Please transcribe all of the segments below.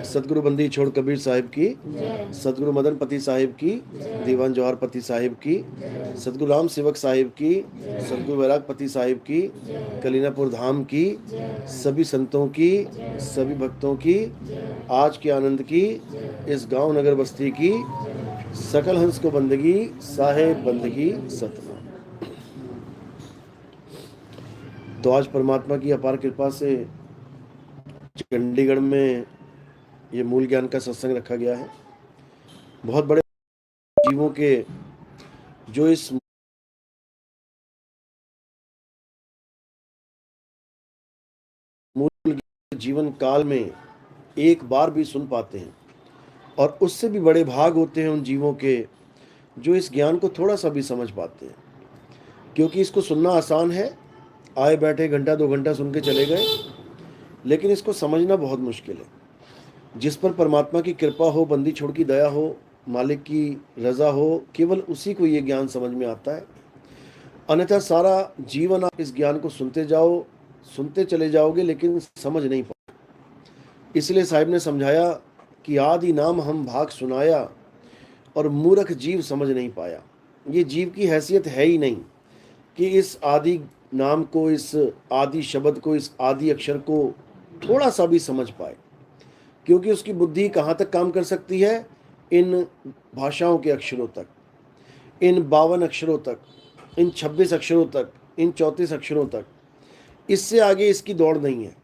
सतगुरु बंदी छोड़ कबीर साहिब की, सतगुरु मदन पति साहिब की, दीवान जवाहर पति साहिब की, सतगुरु राम सेवक साहिब की, सतगुरु वैराग पति साहिब की, कलीनापुर धाम की, सभी संतों की, सभी भक्तों की, आज के आनंद की, इस गांव नगर बस्ती की, सकल हंस को बंदगी, साहेब बंदगी सतनाम। तो आज परमात्मा की अपार कृपा से चंडीगढ़ में ये मूल ज्ञान का सत्संग रखा गया है। बहुत बड़े जीवों के जो इस मूल जीवन काल में एक बार भी सुन पाते हैं, और उससे भी बड़े भाग होते हैं उन जीवों के जो इस ज्ञान को थोड़ा सा भी समझ पाते हैं। क्योंकि इसको सुनना आसान है, आए बैठे घंटा 2 घंटा सुन के चले गए, लेकिन इसको समझना बहुत मुश्किल है। जिस पर परमात्मा की कृपा हो, बंदी छोड़ की दया हो, मालिक की रजा हो, केवल उसी को ये ज्ञान समझ में आता है। अन्यथा सारा जीवन आप इस ज्ञान को सुनते चले जाओगे, लेकिन समझ नहीं पाओगे। इसलिए साहिब ने समझाया कि आदि नाम हम भाग सुनाया, और मूर्ख जीव समझ नहीं पाया। ये जीव की हैसियत है ही नहीं कि इस आदि नाम को, इस आदि शब्द को, इस आदि अक्षर को थोड़ा सा भी समझ पाए। क्योंकि उसकी बुद्धि कहाँ तक काम कर सकती है? इन भाषाओं के अक्षरों तक, इन 52 अक्षरों तक, इन 26 अक्षरों तक, इन 34 अक्षरों तक। इससे आगे इसकी दौड़ नहीं है।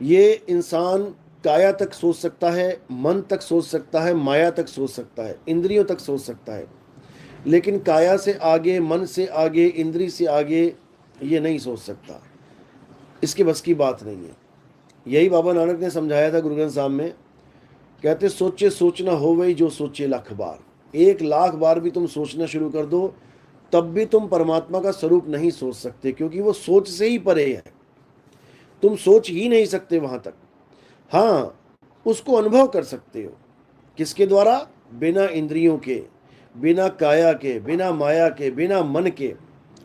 ये इंसान काया तक सोच सकता है, मन तक सोच सकता है, माया तक सोच सकता है, इंद्रियों तक सोच सकता है, लेकिन काया से आगे, मन से आगे, इंद्री से आगे ये नहीं सोच सकता। इसके बस की बात नहीं है। यही बाबा नानक ने समझाया था गुरु ग्रंथ साहब में। कहते सोचे सोचना हो वही जो सोचे लाख बार। 1,00,000 बार भी तुम सोचना शुरू कर दो, तब भी तुम परमात्मा का स्वरूप नहीं सोच सकते, क्योंकि वो सोच से ही परे है। तुम सोच ही नहीं सकते वहां तक। हाँ, उसको अनुभव कर सकते हो। किसके द्वारा? बिना इंद्रियों के, बिना काया के, बिना माया के, बिना मन के।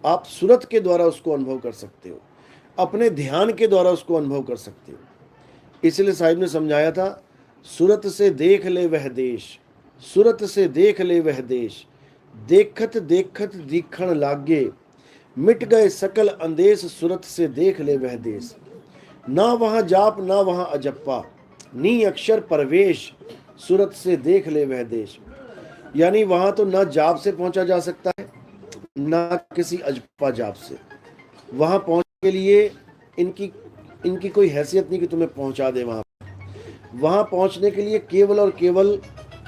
आप सूरत के द्वारा उसको अनुभव कर सकते हो, अपने ध्यान के द्वारा उसको अनुभव कर सकते हो। इसलिए साहिब ने समझाया था, सूरत से देख ले वह देश, सूरत से देख ले वह देश, देखत देखत दीखण लागे, मिट गए सकल अंदेश, सूरत से देख ले वह देश। ना वहां जाप ना वहां अजप्पा, नी अक्षर परवेश, सूरत से देख ले वह देश। यानी वहां तो ना जाप से पहुंचा जा सकता है, ना किसी अजप्पा जाप से। वहां पहुंचने के लिए इनकी कोई हैसियत नहीं कि तुम्हें पहुंचा दे। वहां पहुंचने के लिए केवल और केवल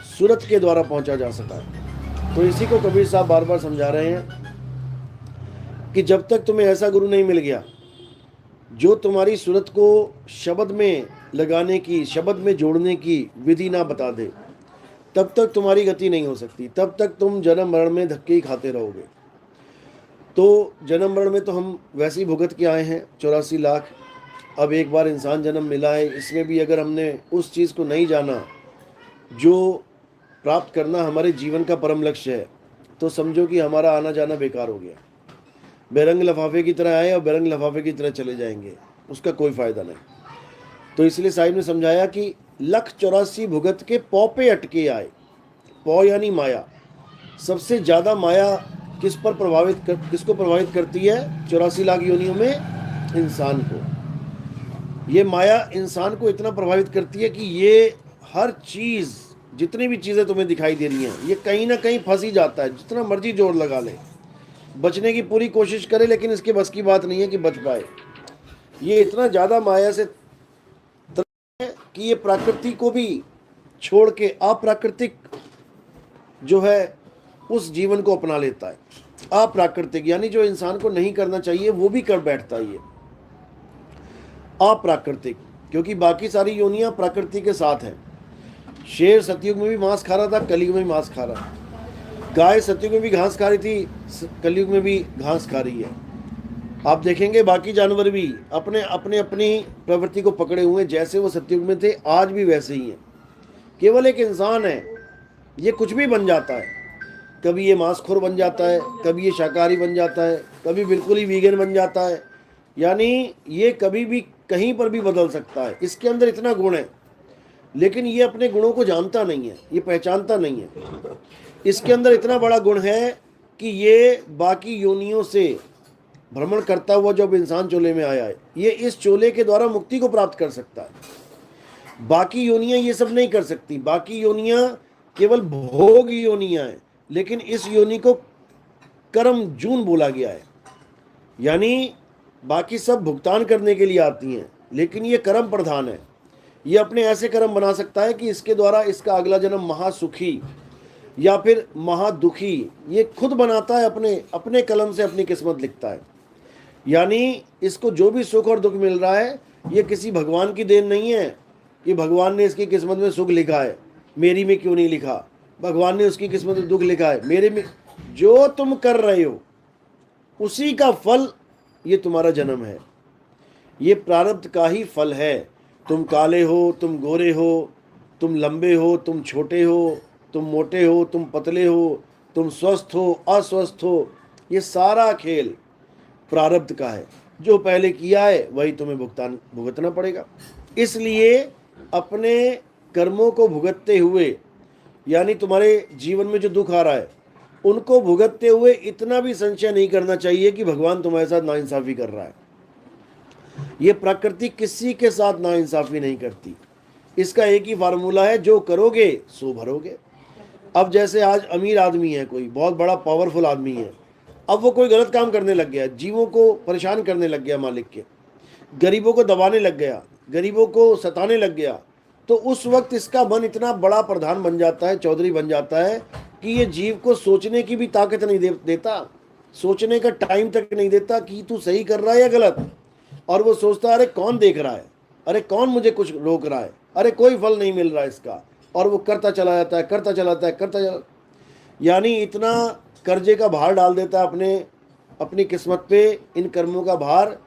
सूरत के द्वारा पहुंचा जा सकता है। तो इसी को कबीर साहब बार बार समझा रहे हैं कि जब तक तुम्हें ऐसा गुरु नहीं मिल गया जो तुम्हारी सूरत को शब्द में लगाने की, शब्द में जोड़ने की विधि ना बता दे, तब तक तुम्हारी गति नहीं हो सकती। तब तक तुम जन्म मरण में धक्के ही खाते रहोगे। तो जन्म मरण में तो हम वैसे ही भुगत के आए हैं 84 लाख। अब एक बार इंसान जन्म मिला है, इसमें भी अगर हमने उस चीज़ को नहीं जाना जो प्राप्त करना हमारे जीवन का परम लक्ष्य है, तो समझो कि हमारा आना जाना बेकार हो गया। बेरंग लफाफे की तरह आए और बेरंग लफाफे की तरह चले जाएंगे, उसका कोई फायदा नहीं। तो इसलिए साहिब ने समझाया कि 1,84 भुगत के पौ पे अटके आए। पौ यानी माया। सबसे ज्यादा माया किसको प्रभावित करती है? 84 लाख योनियों में इंसान को। ये माया इंसान को इतना प्रभावित करती है कि ये हर चीज, जितनी भी चीजें तुम्हें दिखाई दे रही हैं, ये कहीं ना कहीं फंस ही जाता है। जितना मर्जी जोर लगा ले, बचने की पूरी कोशिश करे, लेकिन इसके बस की बात नहीं है कि बच पाए। ये इतना ज्यादा माया से है कि ये प्रकृति को भी छोड़ के अप्राकृतिक जो है उस जीवन को अपना लेता है। अप्राकृतिक यानी जो इंसान को नहीं करना चाहिए वो भी कर बैठता है। ये अप्राकृतिक, क्योंकि बाकी सारी योनियां प्रकृति के साथ हैं। शेर सतयुग में भी मांस खा रहा था, कलयुग में भी मांस खा रहा है। गाय सतयुग में भी घास खा रही थी, कलयुग में भी घास खा रही है। आप देखेंगे बाकी जानवर भी अपने अपनी प्रवृत्ति को पकड़े हुए, जैसे वो सतयुग में थे आज भी वैसे ही हैं। केवल एक इंसान है, ये कुछ भी बन जाता है। कभी ये मांसखोर बन जाता है, कभी ये शाकाहारी बन जाता है, कभी बिल्कुल ही वीगन बन जाता है। यानी ये कभी भी कहीं पर भी बदल सकता है। इसके अंदर इतना गुण है। लेकिन ये अपने गुणों को जानता नहीं है, ये पहचानता नहीं है। इसके अंदर इतना बड़ा गुण है कि ये बाकी योनियों से भ्रमण करता हुआ जब इंसान चोले में आया है, ये इस चोले के द्वारा मुक्ति को प्राप्त कर सकता है। बाकी योनियां ये सब नहीं कर सकती। बाकी योनियां केवल भोग योनियां हैं, लेकिन इस योनि को कर्म जून बोला गया है। यानी बाकी सब भुगतान करने के लिए आती हैं, लेकिन ये कर्म प्रधान है। ये अपने ऐसे कर्म बना सकता है कि इसके द्वारा इसका अगला जन्म महासुखी या फिर महादुखी ये खुद बनाता है, अपने अपने कलम से अपनी किस्मत लिखता है। यानी इसको जो भी सुख और दुख मिल रहा है, ये किसी भगवान की देन नहीं है कि भगवान ने इसकी किस्मत में सुख लिखा है, मेरी में क्यों नहीं लिखा। भगवान ने उसकी किस्मत में दुख लिखा है, मेरे में। जो तुम कर रहे हो उसी का फल ये तुम्हारा जन्म है। ये प्रारब्ध का ही फल है। तुम काले हो, तुम गोरे हो, तुम लंबे हो, तुम छोटे हो, तुम मोटे हो, तुम पतले हो, तुम स्वस्थ हो, अस्वस्थ हो, ये सारा खेल प्रारब्ध का है। जो पहले किया है वही तुम्हें भुगतना पड़ेगा। इसलिए अपने कर्मों को भुगतते हुए, यानी तुम्हारे जीवन में जो दुख आ रहा है उनको भुगतते हुए इतना भी संशय नहीं करना चाहिए कि भगवान तुम्हारे साथ नाइंसाफी कर रहा है। ये प्रकृति किसी के साथ नाइंसाफी नहीं करती। इसका एक ही फार्मूला है, जो करोगे सो भरोगे। अब जैसे आज अमीर आदमी है, कोई बहुत बड़ा पावरफुल आदमी है, अब वो कोई गलत काम करने लग गया, जीवों को परेशान करने लग गया मालिक के, गरीबों को दबाने लग गया, गरीबों को सताने लग गया, तो उस वक्त इसका मन इतना बड़ा प्रधान बन जाता है, चौधरी बन जाता है कि ये जीव को सोचने की भी ताकत नहीं देता, सोचने का टाइम तक नहीं देता कि तू सही कर रहा है या गलत। और वो सोचता है अरे कौन देख रहा है, अरे कौन मुझे कुछ रोक रहा है, अरे कोई फल नहीं मिल रहा है इसका, और वो करता चला जाता है, करता चलाता है, करता चला, यानी इतना कर्जे का भार डाल देता है अपनी किस्मत पे, इन कर्मों का भार,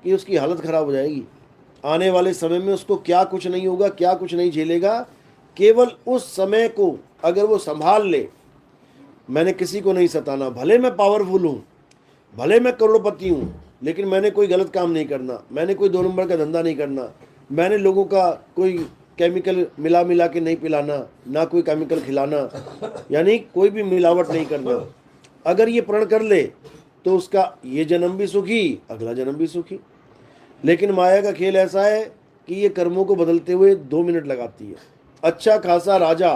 कि उसकी हालत खराब हो जाएगी। आने वाले समय में उसको क्या कुछ नहीं होगा, क्या कुछ नहीं झेलेगा। केवल उस समय को अगर वो संभाल ले, मैंने किसी को नहीं सताना, भले मैं पावरफुल हूँ, भले मैं करोड़पति हूँ, लेकिन मैंने कोई गलत काम नहीं करना, मैंने कोई 2 नंबर का धंधा नहीं करना, मैंने लोगों का कोई केमिकल मिला के नहीं पिलाना, ना कोई केमिकल खिलाना, यानी कोई भी मिलावट नहीं करना। अगर ये प्रण कर ले तो उसका ये जन्म भी सुखी, अगला जन्म भी सुखी। लेकिन माया का खेल ऐसा है कि ये कर्मों को बदलते हुए 2 मिनट लगाती है। अच्छा खासा राजा,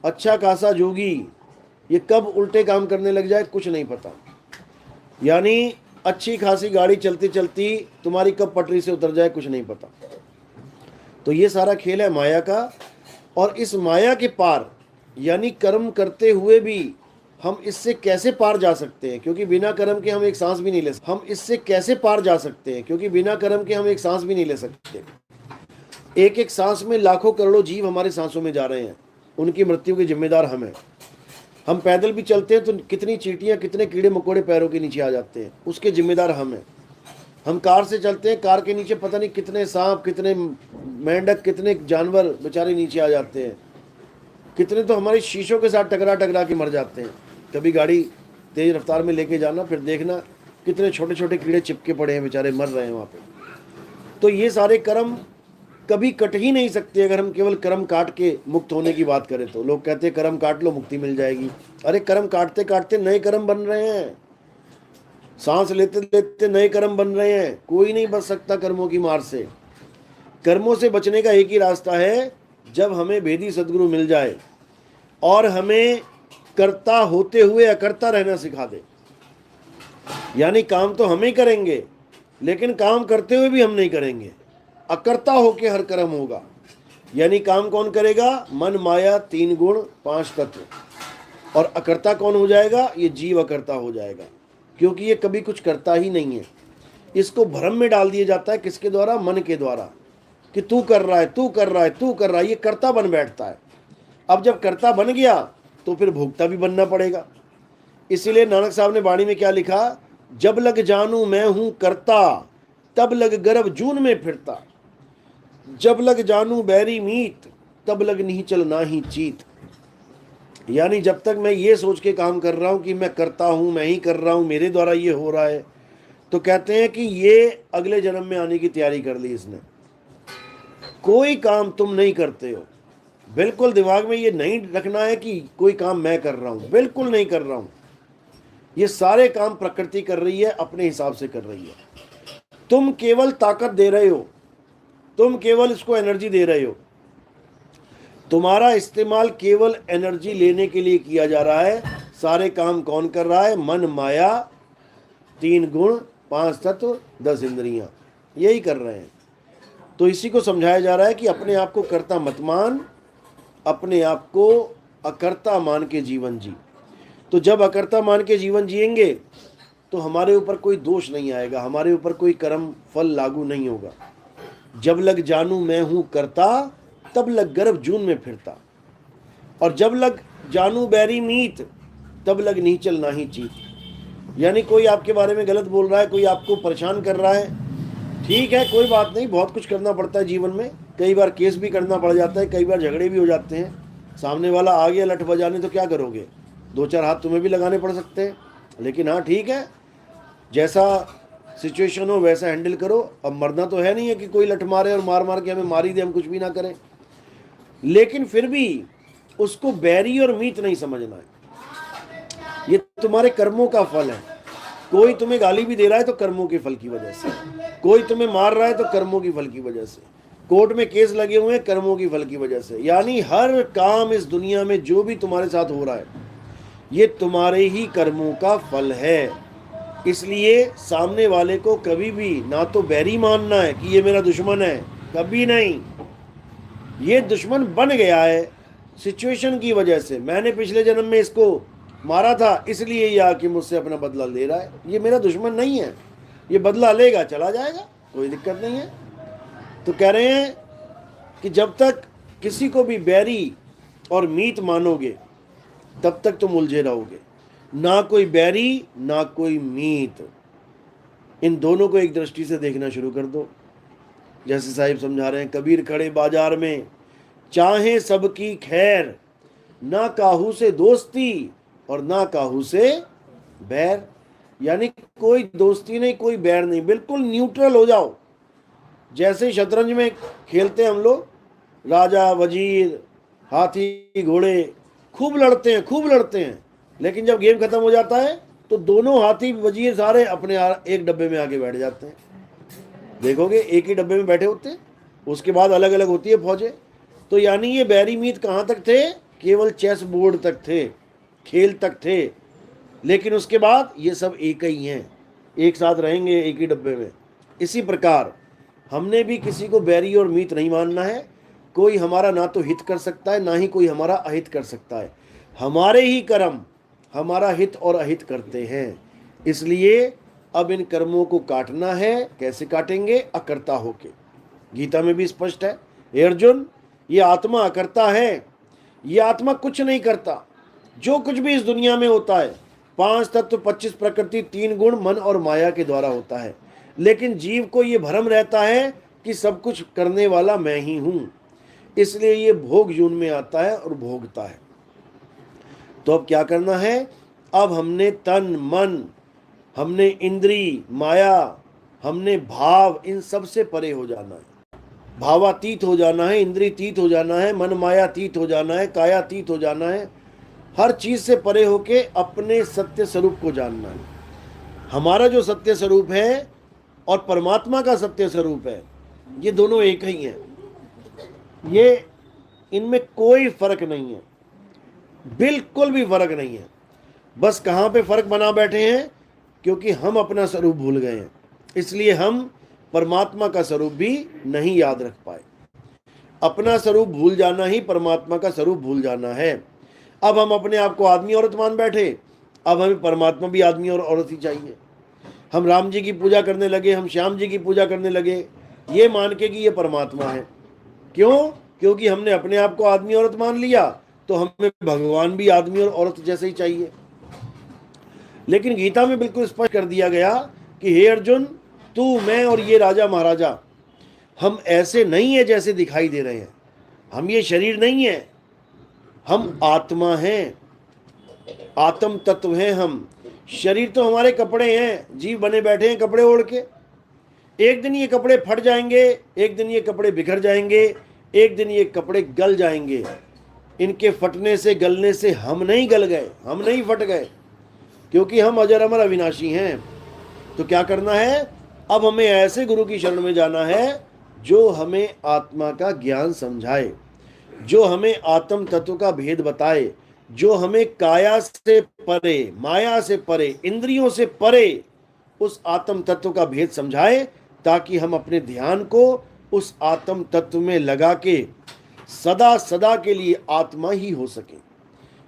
अच्छा खासा जोगी, ये कब उल्टे काम करने लग जाए कुछ नहीं पता। यानी अच्छी खासी गाड़ी चलती चलती तुम्हारी कब पटरी से उतर जाए कुछ नहीं पता। तो ये सारा खेल है माया का। और इस माया के पार, यानी कर्म करते हुए भी हम इससे कैसे पार जा सकते हैं, क्योंकि बिना कर्म के हम एक सांस भी नहीं ले सकते। हम इससे कैसे पार जा सकते हैं, क्योंकि बिना कर्म के हम एक सांस भी नहीं ले सकते। एक एक सांस में लाखों करोड़ों जीव हमारे सांसों में जा रहे हैं, उनकी मृत्यु के जिम्मेदार हम हैं। हम पैदल भी चलते हैं तो कितनी चींटियां, कितने कीड़े मकोड़े पैरों के नीचे आ जाते हैं, उसके जिम्मेदार हम हैं। हम कार से चलते हैं, कार के नीचे पता नहीं कितने सांप, कितने मेंढक, कितने जानवर बेचारे नीचे आ जाते हैं। कितने तो हमारे शीशों के साथ टकरा टकरा के मर जाते हैं। कभी गाड़ी तेज रफ्तार में लेके जाना, फिर देखना कितने छोटे छोटे कीड़े चिपके पड़े हैं, बेचारे मर रहे हैं वहाँ पे। तो ये सारे कर्म कभी कट ही नहीं सकते। अगर हम केवल कर्म काट के मुक्त होने की बात करें तो लोग कहते हैं कर्म काट लो मुक्ति मिल जाएगी। अरे कर्म काटते काटते नए कर्म बन रहे हैं, सांस लेते लेते नए कर्म बन रहे हैं। कोई नहीं बच सकता कर्मों की मार से। कर्मों से बचने का एक ही रास्ता है, जब हमें भेदी सदगुरु मिल जाए और हमें कर्ता होते हुए अकर्ता रहना सिखा दे। यानी काम तो हम ही करेंगे, लेकिन काम करते हुए भी हम नहीं करेंगे, अकर्ता होके हर कर्म होगा। यानी काम कौन करेगा? मन, माया, 3 गुण, 5 तत्व। और अकर्ता कौन हो जाएगा? ये जीव अकर्ता हो जाएगा, क्योंकि ये कभी कुछ करता ही नहीं है। इसको भ्रम में डाल दिया जाता है, किसके द्वारा? मन के द्वारा, कि तू कर रहा है, तू कर रहा है, तू कर रहा है। ये कर्ता बन बैठता है। अब जब कर्ता बन गया तो फिर भोक्ता भी बनना पड़ेगा। इसीलिए नानक साहब ने वाणी में क्या लिखा? जब लग जानू मैं हूं कर्ता, तब लग गर्भ जून में फिरता। जब लग जानू बैरी मीत, तब लग नहीं चल ना ही चीत। यानी जब तक मैं ये सोच के काम कर रहा हूं कि मैं करता हूं, मैं ही कर रहा हूं, मेरे द्वारा ये हो रहा है, तो कहते हैं कि ये अगले जन्म में आने की तैयारी कर ली इसने। कोई काम तुम नहीं करते हो। बिल्कुल दिमाग में ये नहीं रखना है कि कोई काम मैं कर रहा हूं, बिल्कुल नहीं कर रहा हूं। ये सारे काम प्रकृति कर रही है, अपने हिसाब से कर रही है। तुम केवल ताकत दे रहे हो, तुम केवल इसको एनर्जी दे रहे हो। तुम्हारा इस्तेमाल केवल एनर्जी लेने के लिए किया जा रहा है। सारे काम कौन कर रहा है? मन, माया, 3 गुण, 5 तत्व, 10 इंद्रियां, यही कर रहे हैं। तो इसी को समझाया जा रहा है कि अपने आप को कर्ता मत मान, अपने आप को अकर्ता मान के जीवन जी। तो जब अकर्ता मान के जीवन जिएंगे तो हमारे ऊपर कोई दोष नहीं आएगा, हमारे ऊपर कोई कर्म फल लागू नहीं होगा। जब लग जानू मैं हूं करता, तब लग गर्भ जून में फिरता। और जब लग जानू बैरी मीत, तब लग नीचल नाही चीत। यानी कोई आपके बारे में गलत बोल रहा है, कोई आपको परेशान कर रहा है, ठीक है, कोई बात नहीं, बहुत कुछ करना पड़ता है जीवन में। कई बार केस भी करना पड़ जाता है, कई बार झगड़े भी हो जाते हैं। सामने वाला आ गया लठ बजाने तो क्या करोगे? 2-4 हाथ तुम्हें भी लगाने पड़ सकते हैं। लेकिन हाँ ठीक है, जैसा सिचुएशन हो वैसा हैंडल करो। अब मरना तो है नहीं है कि कोई लठ मारे और मार मार के हमें मार ही दे, हम कुछ भी ना करें। लेकिन फिर भी उसको बैरी और मीत नहीं समझना है। ये तुम्हारे कर्मों का फल है। कोई तुम्हें गाली भी दे रहा है तो कर्मों के फल की वजह से, कोई तुम्हें मार रहा है तो कर्मों की फल की वजह से, कोर्ट में केस लगे हुए हैं कर्मों की फल की वजह से। यानी हर काम इस दुनिया में जो भी तुम्हारे साथ हो रहा है, ये तुम्हारे ही कर्मों का फल है। इसलिए सामने वाले को कभी भी ना तो बैरी मानना है कि ये मेरा दुश्मन है, कभी नहीं। ये दुश्मन बन गया है सिचुएशन की वजह से। मैंने पिछले जन्म में इसको मारा था, इसलिए ये आके मुझसे अपना बदला ले रहा है। ये मेरा दुश्मन नहीं है, ये बदला लेगा, चला जाएगा, कोई दिक्कत नहीं है। तो कह रहे हैं कि जब तक किसी को भी बैरी और मीत मानोगे तब तक तुम उलझे रहोगे। ना कोई बैरी ना कोई मीत, इन दोनों को एक दृष्टि से देखना शुरू कर दो। जैसे साहिब समझा रहे हैं, कबीर खड़े बाजार में चाहे सबकी खैर, ना काहू से दोस्ती और ना काहू से बैर। यानी कोई दोस्ती नहीं, कोई बैर नहीं, बिल्कुल न्यूट्रल हो जाओ। जैसे शतरंज में खेलते हैं हम लोग, राजा वजीर हाथी घोड़े खूब लड़ते हैं, खूब लड़ते हैं, लेकिन जब गेम खत्म हो जाता है तो दोनों हाथी वजीर सारे अपने एक डब्बे में आके बैठ जाते हैं। देखोगे एक ही डब्बे में बैठे होते हैं, उसके बाद अलग अलग होती है फौजें। तो यानी ये बैरी मीत कहाँ तक थे? केवल चेस बोर्ड तक थे, खेल तक थे। लेकिन उसके बाद ये सब एक ही हैं, एक साथ रहेंगे एक ही डब्बे में। इसी प्रकार हमने भी किसी को बैरी और मीत नहीं मानना है। कोई हमारा ना तो हित कर सकता है, ना ही कोई हमारा अहित कर सकता है। हमारे ही कर्म हमारा हित और अहित करते हैं। इसलिए अब इन कर्मों को काटना है। कैसे काटेंगे? अकर्ता होके। गीता में भी स्पष्ट है, हे अर्जुन, ये आत्मा अकर्ता है, ये आत्मा कुछ नहीं करता। जो कुछ भी इस दुनिया में होता है 5 तत्व, 25 प्रकृति, 3 गुण, मन और माया के द्वारा होता है। लेकिन जीव को ये भ्रम रहता है कि सब कुछ करने वाला मैं ही हूं, इसलिए ये भोग यून में आता है और भोगता है। तो अब क्या करना है? अब हमने तन मन, हमने इंद्री, माया, हमने भाव, इन सब से परे हो जाना है। भावातीत हो जाना है, इंद्रियतीत हो जाना है, मन मायातीत हो जाना है, कायातीत हो जाना है। हर चीज से परे होके अपने सत्य स्वरूप को जानना है। हमारा जो सत्य स्वरूप है और परमात्मा का सत्य स्वरूप है, ये दोनों एक ही हैं। ये इनमें कोई फर्क नहीं है, बिल्कुल भी फर्क नहीं है। बस कहाँ पे फर्क बना बैठे हैं? क्योंकि हम अपना स्वरूप भूल गए हैं, इसलिए हम परमात्मा का स्वरूप भी नहीं याद रख पाए। अपना स्वरूप भूल जाना ही परमात्मा का स्वरूप भूल जाना है। अब हम अपने आप को आदमी औरत मान बैठे, अब हमें परमात्मा भी आदमी और औरत ही चाहिए। हम राम जी की पूजा करने लगे, हम श्याम जी की पूजा करने लगे, ये मान के कि ये परमात्मा है। क्यों? क्योंकि हमने अपने आप को आदमी औरत मान लिया, तो हमें भगवान भी आदमी और औरत जैसे ही चाहिए। लेकिन गीता में बिल्कुल स्पष्ट कर दिया गया कि हे अर्जुन, तू, मैं और ये राजा महाराजा, हम ऐसे नहीं है जैसे दिखाई दे रहे हैं। हम ये शरीर नहीं है, हम आत्मा हैं, आत्म तत्व हैं हम। शरीर तो हमारे कपड़े हैं, जीव बने बैठे हैं कपड़े ओढ़ के। एक दिन ये कपड़े फट जाएंगे, एक दिन ये कपड़े बिखर जाएंगे, एक दिन ये कपड़े गल जाएंगे। इनके फटने से गलने से हम नहीं गल गए, हम नहीं फट गए, क्योंकि हम अजर अमर अविनाशी हैं। तो क्या करना है, अब हमें ऐसे गुरु की शरण में जाना है जो हमें आत्मा का ज्ञान समझाए, जो हमें आत्म तत्व का भेद बताए, जो हमें काया से परे, माया से परे, इंद्रियों से परे उस आत्म तत्व का भेद समझाए, ताकि हम अपने ध्यान को उस आत्म तत्व में लगा के सदा सदा के लिए आत्मा ही हो सके।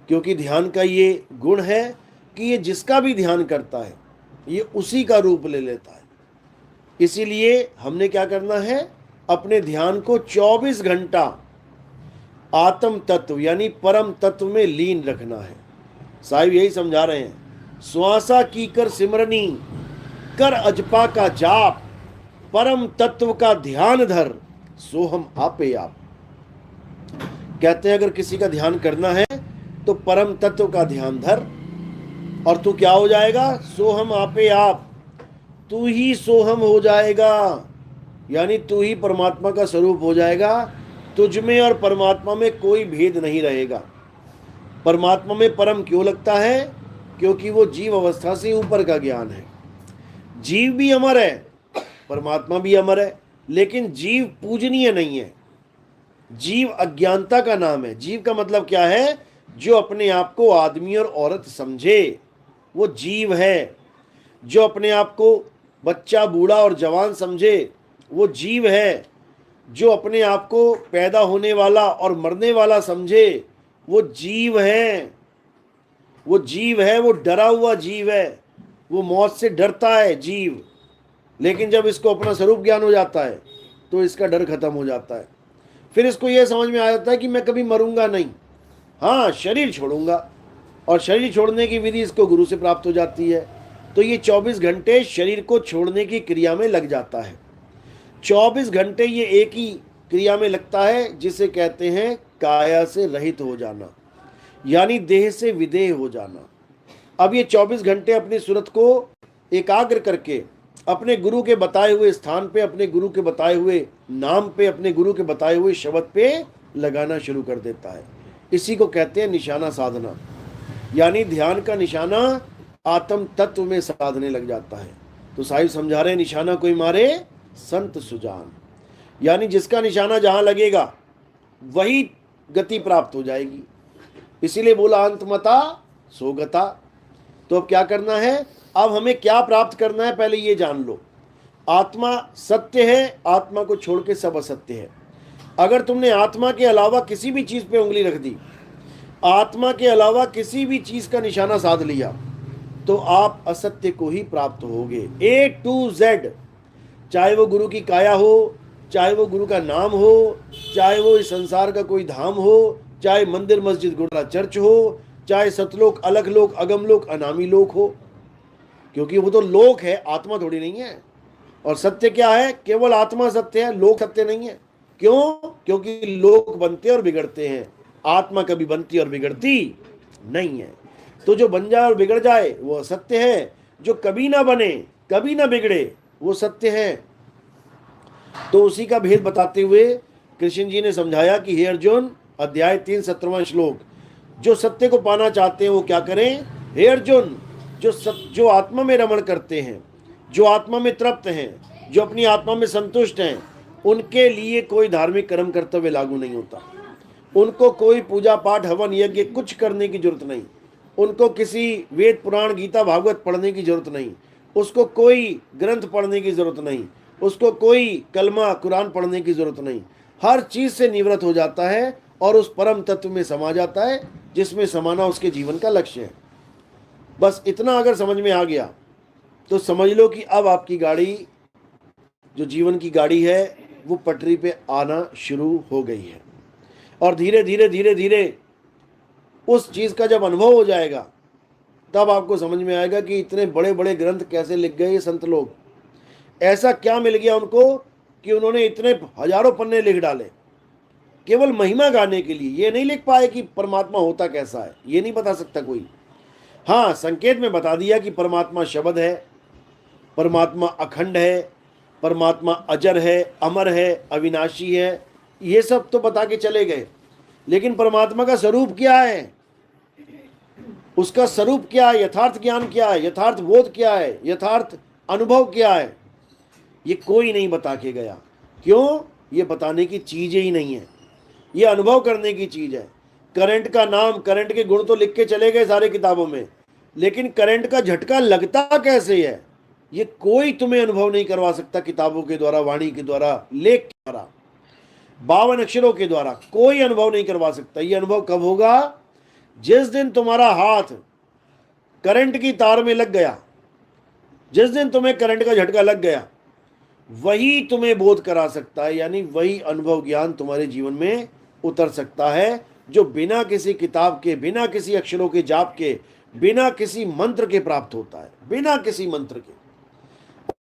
क्योंकि ध्यान का ये गुण है कि ये जिसका भी ध्यान करता है ये उसी का रूप ले लेता है। इसीलिए हमने क्या करना है, अपने ध्यान को 24 घंटा आत्म तत्व यानी परम तत्व में लीन रखना है। साहिब यही समझा रहे हैं, श्वासा की कर सिमरनी, कर अजपा का जाप, परम तत्व का ध्यान धर, सो हम आपे आप। कहते हैं अगर किसी का ध्यान करना है तो परम तत्व का ध्यान धर, और तू क्या हो जाएगा, सोहम आपे आप, तू ही सोहम हो जाएगा, यानी तू ही परमात्मा का स्वरूप हो जाएगा। तुझ में और परमात्मा में कोई भेद नहीं रहेगा। परमात्मा में परम क्यों लगता है, क्योंकि वो जीव अवस्था से ऊपर का ज्ञान है। जीव भी अमर है, परमात्मा भी अमर है, लेकिन जीव पूजनीय नहीं है। जीव अज्ञानता का नाम है। जीव का मतलब क्या है, जो अपने आप को आदमी और औरत समझे वो जीव है। जो अपने आप को बच्चा, बूढ़ा और जवान समझे वो जीव है। जो अपने आप को पैदा होने वाला और मरने वाला समझे वो जीव है। वो जीव है, वो डरा हुआ जीव है, वो मौत से डरता है जीव। लेकिन जब इसको अपना स्वरूप ज्ञान हो जाता है तो इसका डर खत्म हो जाता है। फिर इसको यह समझ में आ जाता है कि मैं कभी मरूंगा नहीं, हाँ शरीर छोड़ूंगा, और शरीर छोड़ने की विधि इसको गुरु से प्राप्त हो जाती है। तो ये 24 घंटे शरीर को छोड़ने की क्रिया में लग जाता है। 24 घंटे ये एक ही क्रिया में लगता है जिसे कहते हैं काया से रहित हो जाना, यानी देह से विदेह हो जाना। अब ये 24 घंटे अपनी सूरत को एकाग्र करके अपने गुरु के बताए हुए स्थान पे, अपने गुरु के बताए हुए नाम पे, अपने गुरु के बताए हुए शब्द पे लगाना शुरू कर देता है। इसी को कहते हैं निशाना साधना, यानी ध्यान का निशाना आत्म तत्व में साधने लग जाता है। तो साहिब समझा रहे हैं, निशाना कोई मारे संत सुजान, यानी जिसका निशाना जहां लगेगा वही गति प्राप्त हो जाएगी। इसीलिए बोला अंतमता सोगता। तो अब क्या करना है, अब हमें क्या प्राप्त करना है पहले ये जान लो। आत्मा सत्य है, आत्मा को छोड़ के सब असत्य है। अगर तुमने आत्मा के अलावा किसी भी चीज पे उंगली रख दी, आत्मा के अलावा किसी भी चीज का निशाना साध लिया, तो आप असत्य को ही प्राप्त होगे। A to Z, चाहे वो गुरु की काया हो, चाहे वो गुरु का नाम हो, चाहे वो इस संसार का कोई धाम हो, चाहे मंदिर मस्जिद गुरुद्वारा चर्च हो, चाहे सतलोक अलग लोक अगम लोक अनामी लोक हो, क्योंकि वो तो लोक है, आत्मा थोड़ी नहीं है। और सत्य क्या है, केवल आत्मा सत्य है, लोक सत्य नहीं है। क्यों, क्योंकि लोक बनते और बिगड़ते हैं, आत्मा कभी बनती और बिगड़ती नहीं है। तो जो बन जाए और बिगड़ जाए वो असत्य है, जो कभी ना बने कभी ना बिगड़े वो सत्य है। तो उसी का भेद बताते हुए कृष्ण जी ने समझाया कि हे अर्जुन, अध्याय 3 17वां श्लोक, जो सत्य को पाना चाहते हैं वो क्या करें। हे अर्जुन, जो आत्मा में रमण करते हैं, जो आत्मा में तृप्त हैं, जो अपनी आत्मा में संतुष्ट हैं, उनके लिए कोई धार्मिक कर्म कर्तव्य लागू नहीं होता। उनको कोई पूजा पाठ हवन यज्ञ कुछ करने की जरूरत नहीं। उनको किसी वेद पुराण गीता भागवत पढ़ने की जरूरत नहीं। उसको कोई ग्रंथ पढ़ने की जरूरत नहीं। उसको कोई कलमा कुरान पढ़ने की जरूरत नहीं। हर चीज से निवृत्त हो जाता है और उस परम तत्व में समा जाता है, जिसमें समाना उसके जीवन का लक्ष्य है। बस इतना अगर समझ में आ गया तो समझ लो कि अब आपकी गाड़ी, जो जीवन की गाड़ी है, वो पटरी पे आना शुरू हो गई है। और धीरे धीरे धीरे धीरे उस चीज का जब अनुभव हो जाएगा तब आपको समझ में आएगा कि इतने बड़े बड़े ग्रंथ कैसे लिख गए ये संत लोग। ऐसा क्या मिल गया उनको कि उन्होंने इतने हजारों पन्ने लिख डाले केवल महिमा गाने के लिए। ये नहीं लिख पाए कि परमात्मा होता कैसा है, ये नहीं बता सकता कोई। हाँ, संकेत में बता दिया कि परमात्मा शब्द है, परमात्मा अखंड है, परमात्मा अजर है, अमर है, अविनाशी है, ये सब तो बता के चले गए, लेकिन परमात्मा का स्वरूप क्या है, उसका स्वरूप क्या है, यथार्थ ज्ञान क्या है, यथार्थ बोध क्या है, यथार्थ अनुभव क्या है, ये कोई नहीं बता के गया। क्यों? ये बताने की चीज ही नहीं है, ये अनुभव करने की चीज है। करंट का नाम, करंट के गुण तो लिख के चले गए सारे किताबों में, लेकिन करंट का झटका लगता कैसे है, ये कोई तुम्हें अनुभव नहीं करवा सकता। किताबों के द्वारा, वाणी के द्वारा, लेख के द्वारा, 52 अक्षरों के द्वारा कोई अनुभव नहीं करवा सकता। ये अनुभव कब होगा? जिस दिन तुम्हारा हाथ करंट की तार में लग गया, जिस दिन तुम्हें करंट का झटका लग गया, वही तुम्हें बोध करा सकता है, यानी वही अनुभव ज्ञान तुम्हारे जीवन में उतर सकता है, जो बिना किसी किताब के, बिना किसी अक्षरों के जाप के, बिना किसी मंत्र के प्राप्त होता है, बिना किसी मंत्र के।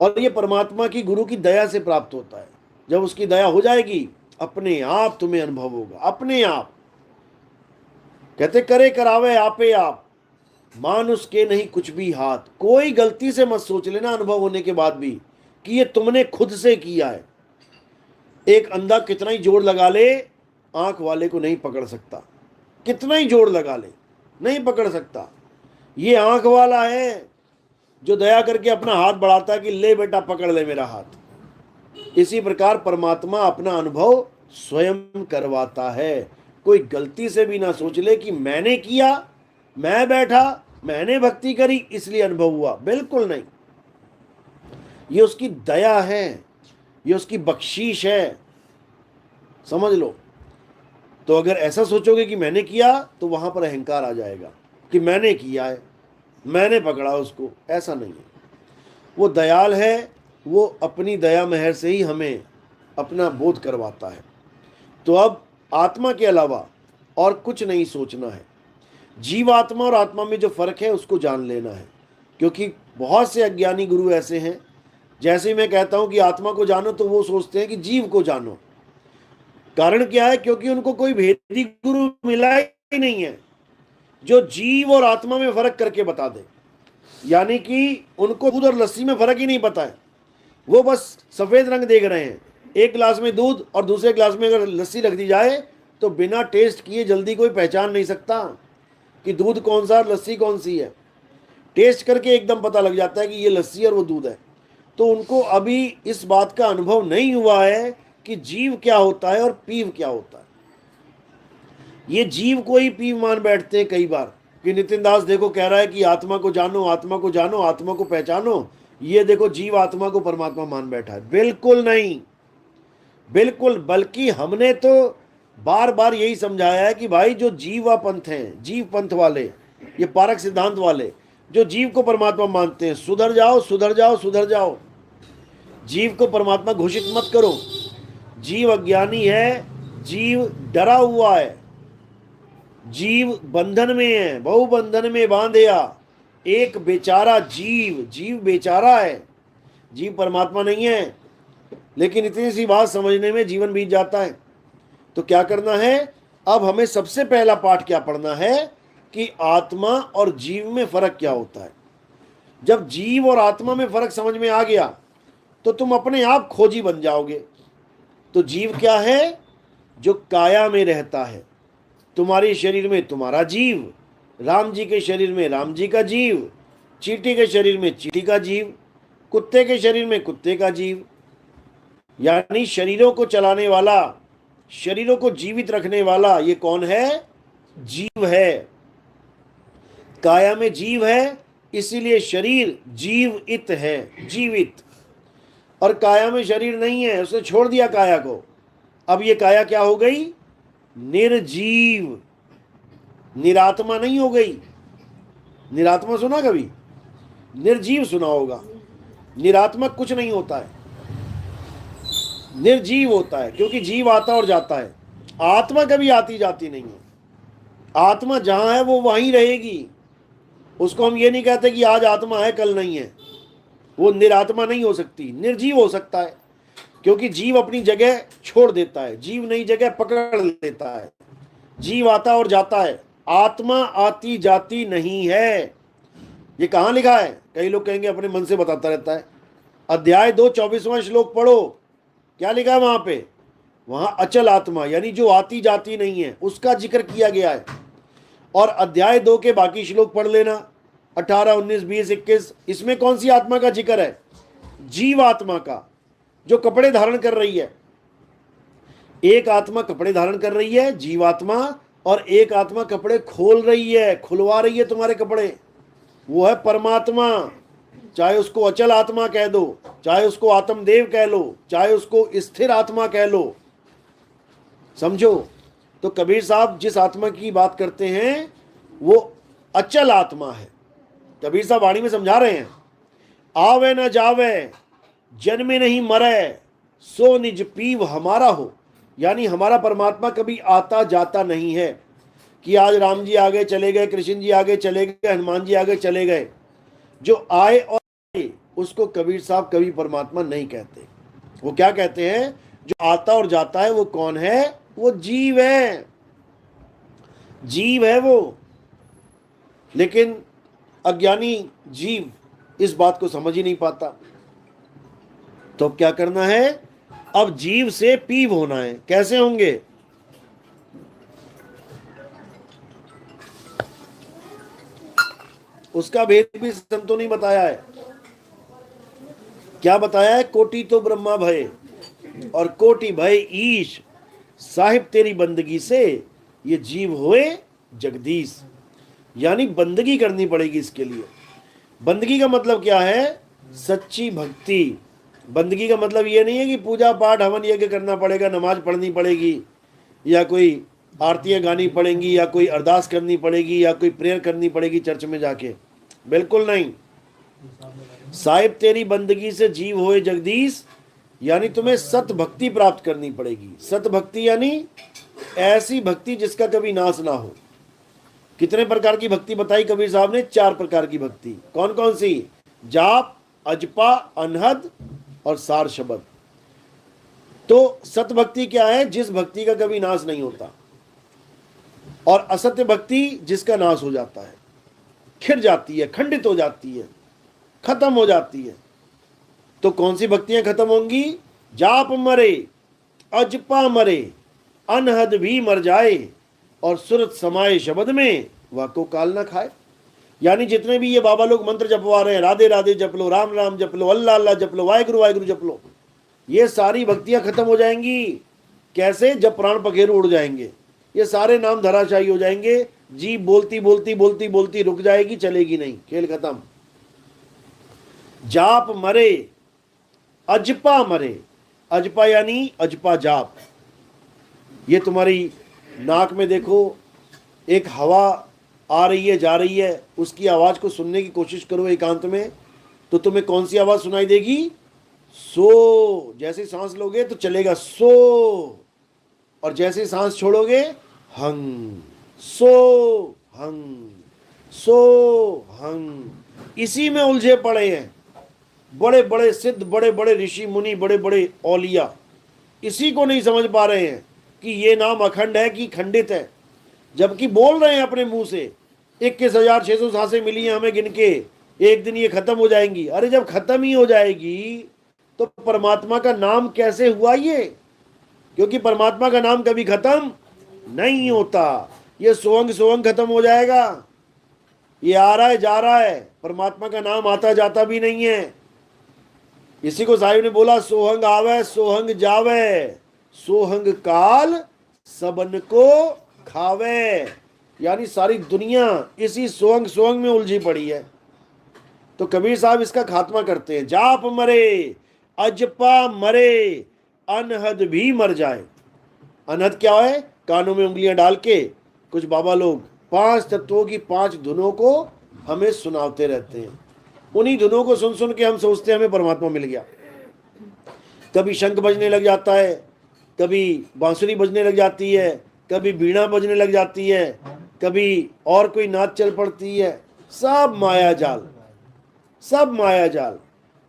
और ये परमात्मा की, गुरु की दया से प्राप्त होता है। जब उसकी दया हो जाएगी, अपने आप तुम्हें अनुभव होगा, अपने आप। कहते करे करावे आपे आप, मान उसके नहीं कुछ भी हाथ। कोई गलती से मत सोच लेना अनुभव होने के बाद भी कि ये तुमने खुद से किया है। एक अंधा कितना ही जोर लगा ले, आंख वाले को नहीं पकड़ सकता, कितना ही जोर लगा ले नहीं पकड़ सकता। ये आंख वाला है जो दया करके अपना हाथ बढ़ाता है कि ले बेटा पकड़ ले मेरा हाथ। इसी प्रकार परमात्मा अपना अनुभव स्वयं करवाता है। कोई गलती से भी ना सोच ले कि मैंने किया, मैं बैठा, मैंने भक्ति करी इसलिए अनुभव हुआ, बिल्कुल नहीं। ये उसकी दया है, ये उसकी बख्शीश है, समझ लो। तो अगर ऐसा सोचोगे कि मैंने किया, तो वहां पर अहंकार आ जाएगा कि मैंने किया है, मैंने पकड़ा उसको। ऐसा नहीं है, वो दयाल है, वो अपनी दया मेहर से ही हमें अपना बोध करवाता है। तो अब आत्मा के अलावा और कुछ नहीं सोचना है। जीवात्मा और आत्मा में जो फर्क है उसको जान लेना है, क्योंकि बहुत से अज्ञानी गुरु ऐसे हैं, जैसे ही मैं कहता हूं कि आत्मा को जानो तो वो सोचते हैं कि जीव को जानो। कारण क्या है? क्योंकि उनको कोई भेदी गुरु मिला ही नहीं है जो जीव और आत्मा में फर्क करके बता दे। यानी कि उनको दूध और लस्सी में फर्क ही नहीं पता है, वो बस सफेद रंग देख रहे हैं। एक गिलास में दूध और दूसरे गिलास में अगर लस्सी रख दी जाए तो बिना टेस्ट किए जल्दी कोई पहचान नहीं सकता कि दूध कौन सा, लस्सी कौन सी है। टेस्ट करके एकदम पता लग जाता है कि ये लस्सी और वो दूध है। तो उनको अभी इस बात का अनुभव नहीं हुआ है कि जीव क्या होता है और पीव क्या होता है। ये जीव को ही पीव मान बैठते हैं कई बार कि नितिन दास देखो कह रहा है कि आत्मा को जानो, आत्मा को जानो, आत्मा को पहचानो। ये देखो जीव आत्मा को परमात्मा मान बैठा है। बिल्कुल नहीं, बिल्कुल। बल्कि हमने तो बार बार यही समझाया है कि भाई जो जीवा पंथ हैं, जीव पंथ वाले, ये पारक सिद्धांत वाले जो जीव को परमात्मा मानते हैं, सुधर जाओ, सुधर जाओ, सुधर जाओ। जीव को परमात्मा घोषित मत करो। जीव अज्ञानी है, जीव डरा हुआ है, जीव बंधन में है, बहु बंधन में बांधया एक बेचारा जीव। जीव बेचारा है, जीव परमात्मा नहीं है। लेकिन इतनी सी बात समझने में जीवन बीत जाता है। तो क्या करना है? अब हमें सबसे पहला पाठ क्या पढ़ना है कि आत्मा और जीव में फर्क क्या होता है। जब जीव और आत्मा में फर्क समझ में आ गया तो तुम अपने आप खोजी बन जाओगे। तो जीव क्या है? जो काया में रहता है। तुम्हारे शरीर में तुम्हारा जीव, राम जी के शरीर में राम जी का जीव, चींटी के शरीर में चींटी का जीव, कुत्ते के शरीर में कुत्ते का जीव। यानी शरीरों को चलाने वाला, शरीरों को जीवित रखने वाला ये कौन है? जीव है। काया में जीव है, इसीलिए शरीर जीवित है, जीवित। और काया में शरीर नहीं है, उसने छोड़ दिया काया को। अब ये काया क्या हो गई? निर्जीव, निरात्मा नहीं हो गई। निरात्मा सुना कभी? निर्जीव सुना होगा। निरात्मा कुछ नहीं होता है, निर्जीव होता है, क्योंकि जीव आता और जाता है। आत्मा कभी आती जाती नहीं है। आत्मा जहां है वो वहीं रहेगी। उसको हम ये नहीं कहते कि आज आत्मा है कल नहीं है। वो निरात्मा नहीं हो सकती, निर्जीव हो सकता है, क्योंकि जीव अपनी जगह छोड़ देता है, जीव नई जगह पकड़ लेता है। जीव आता और जाता है, आत्मा आती जाती नहीं है। ये कहाँ लिखा है? कई लोग कहेंगे अपने मन से बताता रहता है। अध्याय 2 24वां श्लोक पढ़ो, क्या लिखा है वहां पे? वहां अचल आत्मा यानी जो आती जाती नहीं है उसका जिक्र किया गया है। और अध्याय 2 के बाकी श्लोक पढ़ लेना, 18 19 20 21, इसमें कौन सी आत्मा का जिक्र है? जीव आत्मा का, जो कपड़े धारण कर रही है। एक आत्मा कपड़े धारण कर रही है, जीवात्मा, और एक आत्मा कपड़े खोल रही है, खुलवा रही है तुम्हारे कपड़े, वो है परमात्मा। चाहे उसको अचल आत्मा कह दो, चाहे उसको आत्मदेव कह लो, चाहे उसको स्थिर आत्मा कह लो, समझो। तो कबीर साहब जिस आत्मा की बात करते हैं वो अचल आत्मा है। कबीर साहब वाणी में समझा रहे हैं, आवे न जावे, जन्मे नहीं मरे, सो निज पीव हमारा हो। यानी हमारा परमात्मा कभी आता जाता नहीं है कि आज राम जी आगे चले गए, कृष्ण जी आगे चले गए, हनुमान जी आगे चले गए। जो आए और आए उसको कबीर साहब कभी परमात्मा नहीं कहते। वो क्या कहते हैं? जो आता और जाता है वो कौन है? वो जीव है, जीव है वो। लेकिन अज्ञानी जीव इस बात को समझ ही नहीं पाता। तो क्या करना है? अब जीव से पीव होना है। कैसे होंगे? उसका भेद भी संतों ने बताया है। क्या बताया है? कोटि तो ब्रह्मा भय और कोटि भय ईश, साहिब तेरी बंदगी से ये जीव होए जगदीश। यानी बंदगी करनी पड़ेगी इसके लिए। बंदगी का मतलब क्या है? सच्ची भक्ति। बंदगी का मतलब ये नहीं है कि पूजा पाठ हवन यज्ञ करना पड़ेगा, नमाज पढ़नी पड़ेगी, या कोई आरतियां गानी पड़ेंगी, या कोई अरदास करनी पड़ेगी, या कोई प्रेयर करनी पड़ेगी चर्च में जाके। बिल्कुल नहीं। साहिब तेरी बंदगी से जीव होए जगदीश, यानी तुम्हें सत भक्ति प्राप्त करनी पड़ेगी। सत भक्ति यानी ऐसी भक्ति जिसका कभी नाश ना हो। कितने प्रकार की भक्ति बताई कबीर साहब ने? 4 प्रकार की भक्ति। कौन कौन सी? जाप, अजपा, अनहद और सार शब्द। तो सत भक्ति क्या है? जिस भक्ति का कभी नाश नहीं होता। और असत्य भक्ति जिसका नाश हो जाता है, खिर जाती है, खंडित हो जाती है, खत्म हो जाती है। तो कौन सी भक्तियां खत्म होंगी? जाप मरे, अजपा मरे, अनहद भी मर जाए, और सुरत समाये शब्द में वाको काल ना खाए। यानी जितने भी ये बाबा लोग मंत्र जपवा रहे हैं, राधे राधे जप लो, राम राम जप लो, अल्लाह अल्लाह जप लो, वाहिगुरु वाहिगुरु जप लो, ये सारी भक्तियां खत्म हो जाएंगी। कैसे? जब प्राण पखेरु उड़ जाएंगे, ये सारे नाम धराशायी हो जाएंगे। जीभ बोलती बोलती बोलती बोलती रुक जाएगी, चलेगी नहीं, खेल खत्म। जाप मरे, अजपा मरे। अजपा यानी अजपा जाप। ये तुम्हारी नाक में देखो एक हवा आ रही है, जा रही है, उसकी आवाज को सुनने की कोशिश करो एकांत में, तो तुम्हें कौन सी आवाज सुनाई देगी? सो। जैसे सांस लोगे तो चलेगा सो, और जैसे सांस छोड़ोगे हंग, सो हंग, सो हंग। इसी में उलझे पड़े हैं बड़े बड़े सिद्ध, बड़े बड़े ऋषि मुनि, बड़े बड़े औलिया। इसी को नहीं समझ पा रहे हैं कि ये नाम अखंड है कि खंडित है, जबकि बोल रहे हैं अपने मुंह से 21,600 सांसें मिली हैं हमें गिन के, एक दिन ये खत्म हो जाएंगी। अरे जब खत्म ही हो जाएगी तो परमात्मा का नाम कैसे हुआ ये? क्योंकि परमात्मा का नाम कभी खत्म नहीं होता। ये सोहंग सोहंग खत्म हो जाएगा, ये आ रहा है जा रहा है, परमात्मा का नाम आता जाता भी नहीं है। इसी को साहिब ने बोला, सोहंग आवे सोहंग जावे, सोहंग काल सबन को खावे। यानी सारी दुनिया इसी सोहंग सोहंग में उलझी पड़ी है। तो कबीर साहब इसका खात्मा करते हैं। जाप मरे, अजपा मरे, अनहद भी मर जाए। अनहद क्या है? कानों में उंगलियां डाल के कुछ बाबा लोग 5 तत्वों की 5 धुनों को हमें सुनाते रहते हैं। उन्हीं धुनों को सुन सुन के हम सोचते हैं हमें परमात्मा मिल गया। कभी शंख बजने लग जाता है, कभी बांसुरी बजने लग जाती है, कभी बीड़ा बजने लग जाती है, कभी और कोई नाच चल पड़ती है। सब माया जाल, सब माया जाल।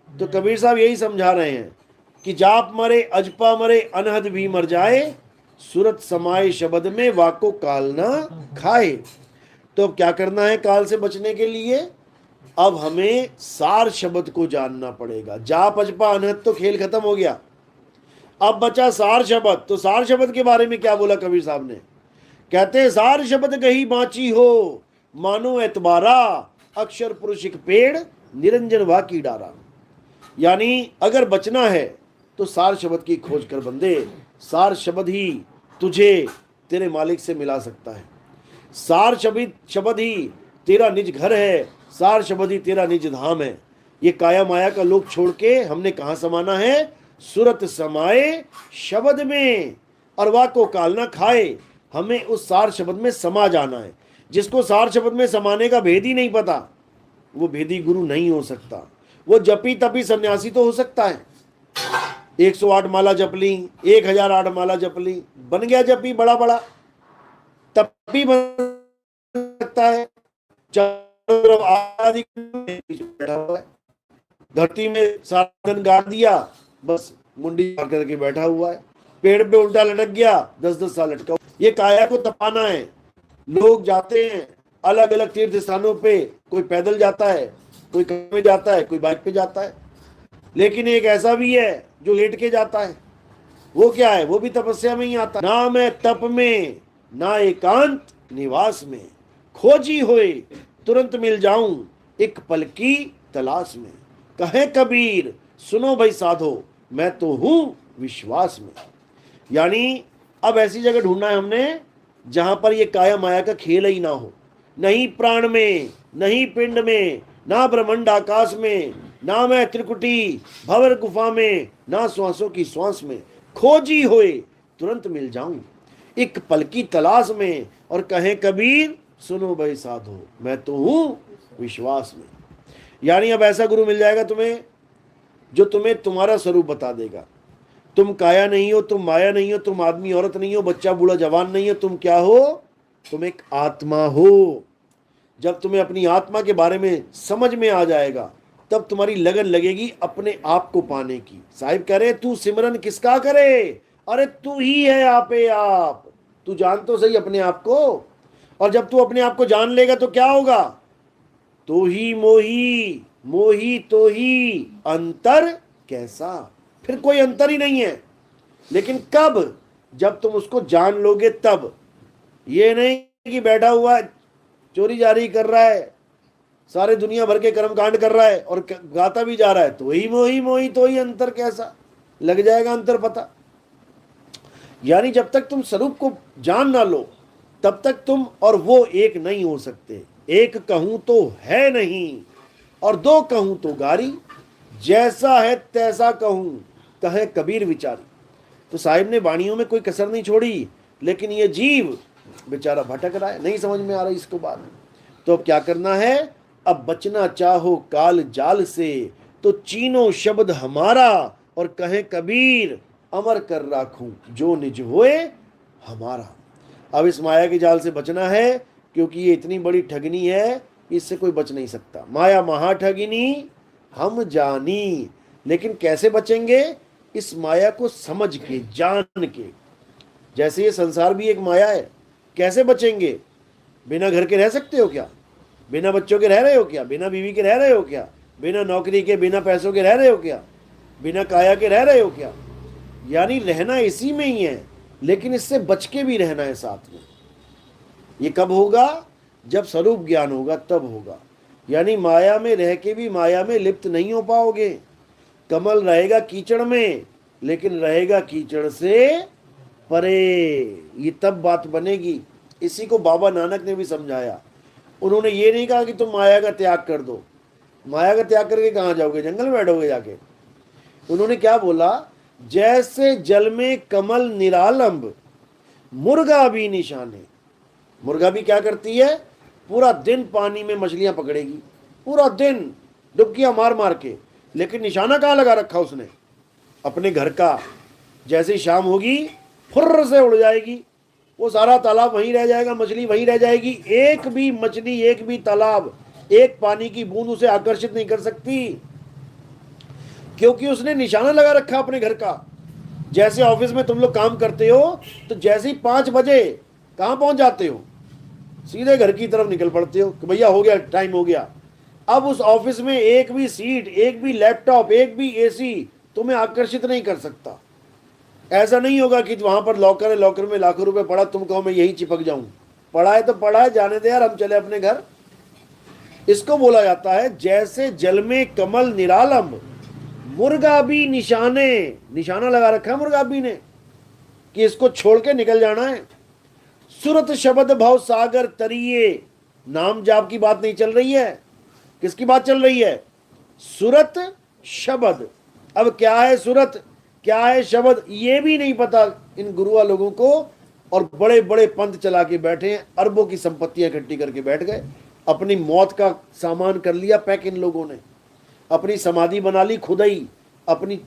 तो कबीर साहब यही समझा रहे हैं कि जाप मरे, अजपा मरे, अनहद भी मर जाए, सूरत समाये शब्द में वाको काल ना खाए। तो अब क्या करना है काल से बचने के लिए? अब हमें सार शब्द को जानना पड़ेगा। जा पजपा अनहद तो खेल खत्म हो गया, अब बचा सार शब्द। तो सार शब्द के बारे में क्या बोला कबीर साहब ने? कहते हैं सार शब्द कही बाची हो, मानो एतबारा, अक्षर पुरुष एक पेड़, निरंजन वाकी डारा। यानी अगर बचना है तो सार शब्द की खोज कर बंदे। सार शब्द ही तुझे तेरे मालिक से मिला सकता है। सार शब्द ही तेरा निज घर है, सार शब्द ही तेरा निज धाम है। ये काया माया का लोक छोड़ के हमने कहाँ समाना है? सुरत समाए शब्द में, और वाह को काल ना खाए। हमें उस सार शब्द में समा जाना है। जिसको सार शब्द में समाने का भेद ही नहीं पता, वो भेदी गुरु नहीं हो सकता। वो जपी तपी सन्यासी तो हो सकता है, 108 माला जप ली, 1008 माला जप ली, बन गया जपी बड़ा बड़ा, तपी बन सकता है। धरती में सारा दिन गाड़ दिया, बस मुंडी करके बैठा हुआ है। पेड़ पे उल्टा लटक गया, 10-10 साल लटका। ये काया को तपाना है। लोग जाते हैं अलग अलग तीर्थ स्थानों पे, कोई पैदल जाता है, कोई कार में जाता है, कोई बाइक पे जाता है, लेकिन एक ऐसा भी है जो लेट के जाता है। वो क्या है? वो भी तपस्या में ही आता है। ना मैं तप में, ना एकांत निवास में, खोजी होए तुरंत मिल जाऊं, एक पल की तलाश में। कहे कबीर सुनो भाई साधो, मैं तो हूं विश्वास में। यानी अब ऐसी जगह ढूंढना है हमने जहां पर ये काया माया का खेल ही ना हो। नहीं प्राण में, नहीं पिंड में, ना ब्रह्मांड आकाश में, ना मैं त्रिकुटी भंवर गुफा में, ना श्वासों की श्वास में। खोजी होए तुरंत मिल जाऊं, एक पल की तलाश में। और कहे कबीर सुनो भाई साधो, मैं तो हूं विश्वास में। यानी अब ऐसा गुरु मिल जाएगा तुम्हें जो तुम्हें तुम्हारा स्वरूप बता देगा। तुम काया नहीं हो, तुम माया नहीं हो, तुम आदमी औरत नहीं हो, बच्चा बूढ़ा जवान नहीं हो। तुम क्या हो? तुम एक आत्मा हो। जब तुम्हें अपनी आत्मा के बारे में समझ में आ जाएगा, तब तुम्हारी लगन लगेगी अपने आप को पाने की। साहिब कह रहे तू सिमरन किसका करे? अरे तू ही है आपे आप। तू जान तो सही अपने आप को। और जब तू अपने आप को जान लेगा तो क्या होगा? तो ही मोही, मोही तो ही, अंतर कैसा? फिर कोई अंतर ही नहीं है। लेकिन कब? जब तुम उसको जान लोगे तब। ये नहीं कि बैठा हुआ चोरी जारी कर रहा है, सारे दुनिया भर के कर्मकांड कर रहा है और गाता भी जा रहा है, तो ही मोही, मोही तो ही, अंतर कैसा? लग जाएगा अंतर पता। यानी जब तक तुम स्वरूप को जान ना लो, तब तक तुम और वो एक नहीं हो सकते। एक कहूं तो है नहीं, और दो कहूं तो गारी, जैसा है तैसा कहूं, कहे कबीर विचारी। तो साहिब ने वाणियों में कोई कसर नहीं छोड़ी, लेकिन ये जीव बेचारा भटक रहा है, नहीं समझ में आ रहा इसको बात। तो अब क्या करना है? अब बचना चाहो काल जाल से, तो चीनो शब्द हमारा, और कहे कबीर अमर कर राखूं, जो निज होए हमारा। अब इस माया के जाल से बचना है, क्योंकि ये इतनी बड़ी ठगनी है, इससे कोई बच नहीं सकता। माया महा ठगिनी हम जानी। लेकिन कैसे बचेंगे? इस माया को समझ के, जान के। जैसे ये संसार भी एक माया है, कैसे बचेंगे? बिना घर के रह सकते हो क्या? बिना बच्चों के रह रहे हो क्या? बिना बीवी के रह रहे हो क्या? बिना नौकरी के, बिना पैसों के रह रहे हो क्या? बिना काया के रह रहे हो क्या? यानी रहना इसी में ही है, लेकिन इससे बच के भी रहना है साथ में। ये कब होगा? जब स्वरूप ज्ञान होगा, तब होगा। यानी माया में रह के भी माया में लिप्त नहीं हो पाओगे। कमल रहेगा कीचड़ में, लेकिन रहेगा कीचड़ से परे। ये तब बात बनेगी। इसी को बाबा नानक ने भी समझाया। उन्होंने ये नहीं कहा कि तुम माया का त्याग कर दो। माया का त्याग करके कहाँ जाओगे? जंगल में बैठोगे जाके? उन्होंने क्या बोला? जैसे जल में कमल निरालंब, मुर्गा भी निशाने। मुर्गा भी क्या करती है? पूरा दिन पानी में मछलियां पकड़ेगी, पूरा दिन डुबकियां मार मार के, लेकिन निशाना कहाँ लगा रखा उसने? अपने घर का। जैसे ही शाम होगी फुर्र से उड़ जाएगी, वो सारा तालाब वहीं रह जाएगा, मछली वहीं रह जाएगी। एक भी मछली, एक भी तालाब, एक पानी की बूंद उसे आकर्षित नहीं कर सकती, क्योंकि उसने निशाना लगा रखा अपने घर का। जैसे ऑफिस में तुम लोग काम करते हो, तो जैसे ही 5 बजे कहाँ पहुंच जाते हो? सीधे घर की तरफ निकल पड़ते हो कि भैया हो गया, टाइम हो गया। अब उस ऑफिस में एक भी सीट, एक भी लैपटॉप, एक भी एसी तुम्हें आकर्षित नहीं कर सकता। ऐसा नहीं होगा कि वहां पर लॉकर है, लॉकर में लाखों रुपए पड़ा, तुम कहो मैं यही चिपक जाऊं। पड़ा है तो पड़ा है, जाने दे यार, हम चले अपने घर। इसको बोला जाता है जैसे जल में कमल निरालम, मुर्गा भी निशाने, निशाना लगा रखा है मुर्गा भी ने कि इसको छोड़ के निकल जाना है। सुरत शब्द भव सागर तरिए, नाम जाप की बात नहीं चल रही है, किसकी बात चल रही है? सुरत शब्द। अब क्या है सुरत, क्या है शब्द, ये भी नहीं पता इन गुरुआ लोगों को। और बड़े बड़े पंथ चला के बैठे हैं, अरबों की संपत्तियां इकट्ठी करके बैठ गए। अपनी मौत का सामान कर लिया पैक इन लोगों ने, अपनी समाधि बना ली खुद ही, अपनी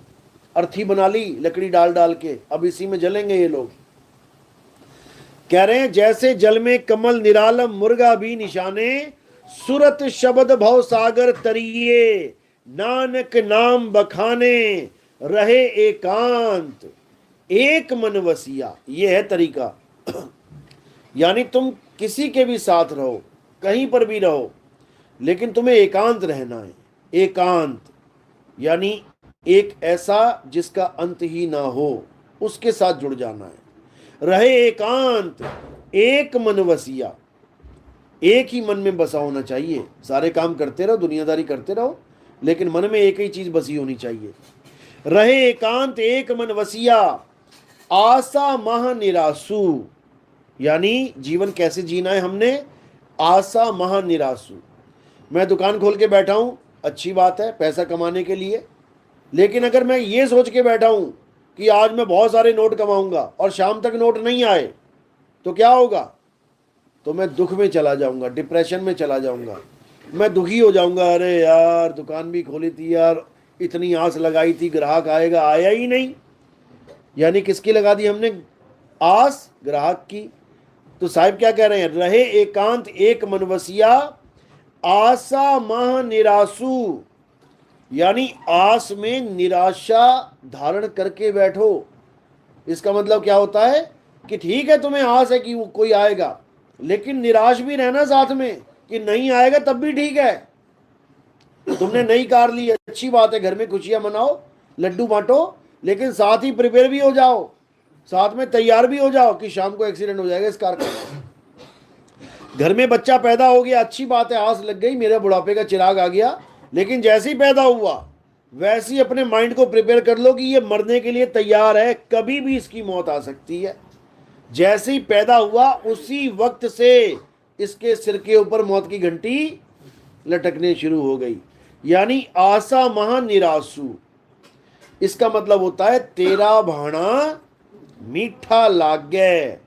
अर्थी बना ली लकड़ी डाल डाल के, अब इसी में जलेंगे ये लोग। कह रहे हैं जैसे जल में कमल निरालम, मुर्गा भी निशाने, सुरत शब्द भव सागर तरिए, नानक नाम बखाने, रहे एकांत एक मन वसिया। ये है तरीका। यानी तुम किसी के भी साथ रहो, कहीं पर भी रहो, लेकिन तुम्हें एकांत रहना है। एकांत यानी एक ऐसा जिसका अंत ही ना हो, उसके साथ जुड़ जाना है। रहे एकांत एक मन वसिया, एक ही मन में बसा होना चाहिए। सारे काम करते रहो, दुनियादारी करते रहो, लेकिन मन में एक ही चीज बसी होनी चाहिए। रहे एकांत एक मन वसिया, आशा मह निरासु। यानी जीवन कैसे जीना है हमने? आशा मह निरासु। मैं दुकान खोल के बैठा हूं, अच्छी बात है, पैसा कमाने के लिए। लेकिन अगर मैं ये सोच के बैठा हूं कि आज मैं बहुत सारे नोट कमाऊंगा और शाम तक नोट नहीं आए, तो क्या होगा? तो मैं दुख में चला जाऊंगा, डिप्रेशन में चला जाऊंगा, मैं दुखी हो जाऊंगा। अरे यार दुकान भी खोली थी यार, इतनी आस लगाई थी ग्राहक आएगा, आया ही नहीं। यानी किसकी लगा दी हमने आस? ग्राहक की। तो साहिब क्या कह रहे हैं? रहे एकांत एक मनवसिया, आशा मह निरासु। यानी आस में निराशा धारण करके बैठो। इसका मतलब क्या होता है कि ठीक है तुम्हें आस है कि वो कोई आएगा, लेकिन निराश भी रहना साथ में कि नहीं आएगा तब भी ठीक है। तुमने नई कार ली, अच्छी बात है, घर में खुशियां मनाओ, लड्डू बांटो, लेकिन साथ ही प्रिपेयर भी हो जाओ, साथ में तैयार भी हो जाओ कि शाम को एक्सीडेंट हो जाएगा इस कार का। घर में बच्चा पैदा हो गया, अच्छी बात है, आस लग गई, मेरे बुढ़ापे का चिराग आ गया, लेकिन जैसे ही पैदा हुआ वैसे ही अपने माइंड को प्रिपेयर कर लो कि ये मरने के लिए तैयार है, कभी भी इसकी मौत आ सकती है। जैसे ही पैदा हुआ उसी वक्त से इसके सिर के ऊपर मौत की घंटी लटकने शुरू हो गई। यानी आशा महा निरासु। इसका मतलब होता है तेरा भाणा मीठा लाग गए,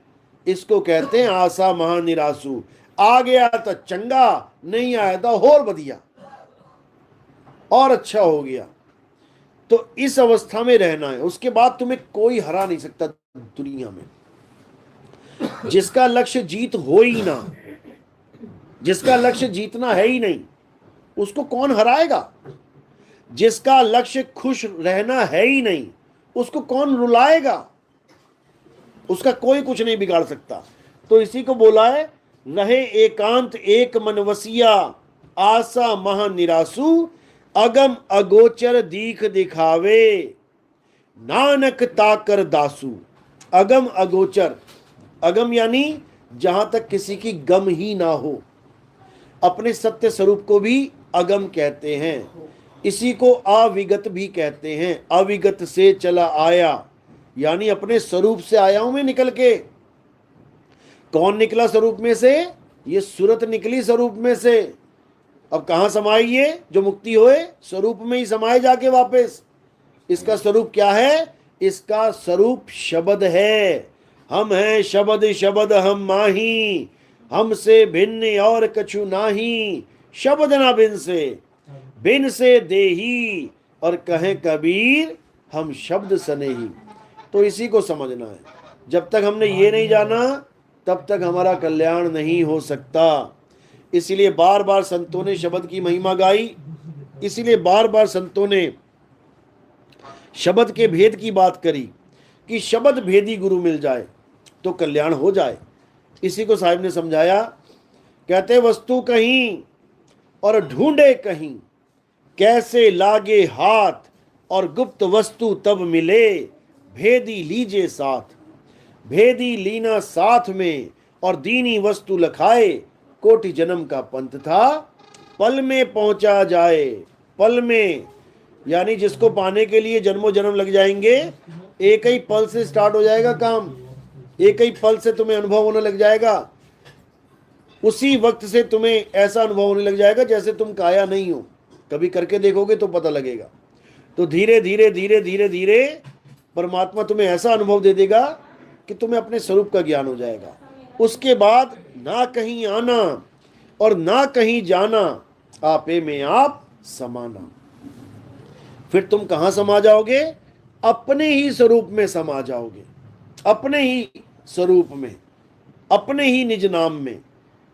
इसको कहते हैं आशा महा निरासु। आ गया तो चंगा, नहीं आया तो और बढ़िया और अच्छा हो गया। तो इस अवस्था में रहना है, उसके बाद तुम्हें कोई हरा नहीं सकता दुनिया में। जिसका लक्ष्य जीत हो ही ना, जिसका लक्ष्य जीतना है ही नहीं, उसको कौन हराएगा? जिसका लक्ष्य खुश रहना है ही नहीं, उसको कौन रुलाएगा? उसका कोई कुछ नहीं बिगाड़ सकता। तो इसी को बोला है रहे एकांत एक मन वसिया, आशा महा निरासु, अगम अगोचर दीख दिखावे, नानक ताकर दासु। अगम अगोचर, अगम यानी जहां तक किसी की गम ही ना हो। अपने सत्य स्वरूप को भी अगम कहते हैं, इसी को अविगत भी कहते हैं। अविगत से चला आया, यानी अपने स्वरूप से आया हूं मैं निकल के। कौन निकला स्वरूप में से? ये सूरत निकली स्वरूप में से। अब कहां समाई ये? जो मुक्ति होए स्वरूप में ही समाये जाके वापस। इसका स्वरूप क्या है? इसका स्वरूप शब्द है। हम हैं शब्द, शब्द हम माही, हमसे भिन्न और कछु नाही, शब्द ना बिन से देही, और कहें कबीर हम शब्द सनेही। तो इसी को समझना है। जब तक हमने ये नहीं जाना तब तक हमारा कल्याण नहीं हो सकता। इसीलिए बार बार संतों ने शब्द की महिमा गाई, इसीलिए बार बार संतों ने शब्द के भेद की बात करी कि शब्द भेदी गुरु मिल जाए तो कल्याण हो जाए। इसी को साहिब ने समझाया। कहते वस्तु कहीं और ढूंढे कहीं, कैसे लागे हाथ और गुप्त वस्तु तब मिले, भेदी लीजे साथ। भेदी लीना साथ में और दीनी वस्तु लखाए, कोटि जन्म का पंथ था, पल में पहुंचा जाए। पल में यानी जिसको पाने के लिए जन्मों जन्म लग जाएंगे, एक ही पल से स्टार्ट हो जाएगा काम, एक ही पल से तुम्हें अनुभव होने लग जाएगा। उसी वक्त से तुम्हें ऐसा अनुभव होने लग जाएगा जैसे तुम काया नहीं हो। कभी करके देखोगे तो पता लगेगा। तो धीरे धीरे धीरे धीरे धीरे परमात्मा तुम्हें ऐसा अनुभव दे देगा कि तुम्हें अपने स्वरूप का ज्ञान हो जाएगा। उसके बाद ना कहीं आना और ना कहीं जाना, आपे में आप समाना। फिर तुम कहां समा जाओगे? अपने ही स्वरूप में समा जाओगे, अपने ही स्वरूप में, अपने ही निज नाम में।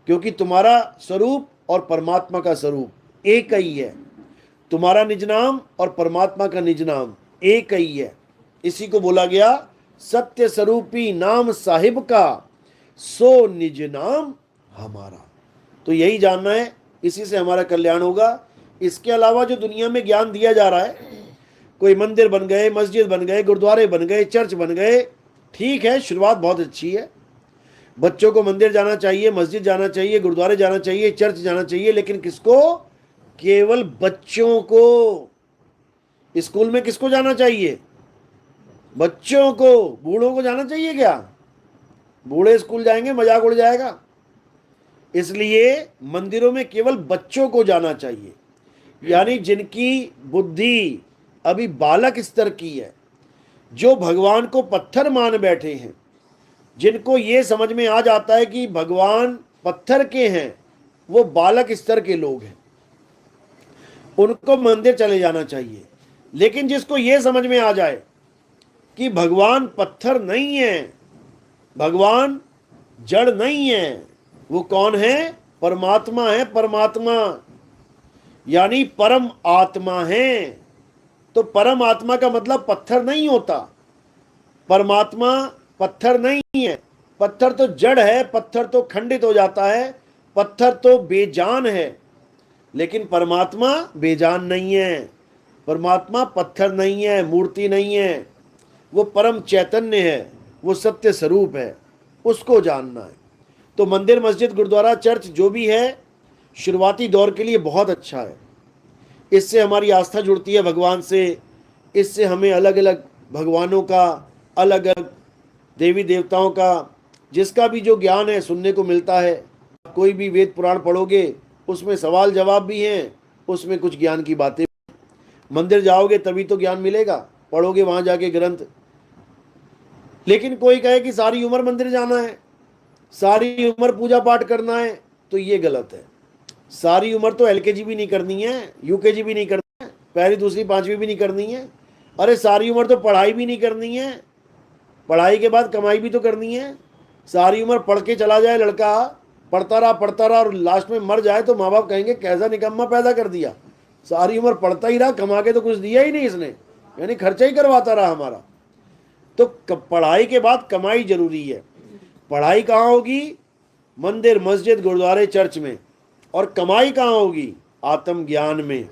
क्योंकि तुम्हारा स्वरूप और परमात्मा का स्वरूप एक ही है। तुम्हारा निज नाम और परमात्मा का निज नाम एक ही है। इसी को बोला गया, सत्य स्वरूपी नाम साहिब का, सो निज नाम हमारा। तो यही जानना है, इसी से हमारा कल्याण होगा। इसके अलावा जो दुनिया में ज्ञान दिया जा रहा है, कोई मंदिर बन गए, मस्जिद बन गए, गुरुद्वारे बन गए, चर्च बन गए, ठीक है, शुरुआत बहुत अच्छी है। बच्चों को मंदिर जाना चाहिए, मस्जिद जाना चाहिए, गुरुद्वारे जाना चाहिए, चर्च जाना चाहिए, लेकिन किसको? केवल बच्चों को। स्कूल में किसको जाना चाहिए? बच्चों को। बूढ़ों को जाना चाहिए क्या? बूढ़े स्कूल जाएंगे, मजाक उड़ जाएगा। इसलिए मंदिरों में केवल बच्चों को जाना चाहिए, यानी जिनकी बुद्धि अभी बालक स्तर की है, जो भगवान को पत्थर मान बैठे हैं, जिनको ये समझ में आ जाता है कि भगवान पत्थर के हैं, वो बालक स्तर के लोग हैं, उनको मंदिर चले जाना चाहिए। लेकिन जिसको ये समझ में आ जाए कि भगवान पत्थर नहीं है, भगवान जड़ नहीं है, वो कौन है? परमात्मा है। परमात्मा यानी परम आत्मा है। तो परम आत्मा का मतलब पत्थर नहीं होता। परमात्मा पत्थर नहीं है। पत्थर तो जड़ है, पत्थर तो खंडित हो जाता है, पत्थर तो बेजान है, लेकिन परमात्मा बेजान नहीं है। परमात्मा पत्थर नहीं है, मूर्ति नहीं है, वो परम चैतन्य है, वो सत्य स्वरूप है। उसको जानना है। तो मंदिर, मस्जिद, गुरुद्वारा, चर्च जो भी है, शुरुआती दौर के लिए बहुत अच्छा है। इससे हमारी आस्था जुड़ती है भगवान से। इससे हमें अलग अलग भगवानों का, अलग अलग देवी देवताओं का, जिसका भी जो ज्ञान है सुनने को मिलता है। कोई भी वेद पुराण पढ़ोगे, उसमें सवाल जवाब भी हैं, उसमें कुछ ज्ञान की बातें। मंदिर जाओगे तभी तो ज्ञान मिलेगा, पढ़ोगे वहाँ जाके ग्रंथ। लेकिन कोई कहे कि सारी उम्र मंदिर जाना है, सारी उम्र पूजा पाठ करना है, तो ये गलत है। सारी उम्र तो एलकेजी भी नहीं करनी है, यूकेजी भी नहीं करनी है, पहली दूसरी पांचवी भी नहीं करनी है। अरे सारी उम्र तो पढ़ाई भी नहीं करनी है, पढ़ाई के बाद कमाई भी तो करनी है। सारी उम्र पढ़ के चला जाए लड़का, पढ़ता रहा और लास्ट में मर जाए तो माँ बाप कहेंगे कैसा निकम्मा पैदा कर दिया। सारी उम्र पढ़ता ही रहा, कमा के तो कुछ दिया ही नहीं इसने, यानी खर्चा ही करवाता रहा हमारा। तो पढ़ाई के बाद कमाई जरूरी है। पढ़ाई कहाँ होगी? मंदिर, मस्जिद, गुरुद्वारे, चर्च में। और कमाई कहाँ होगी? आत्मज्ञान में।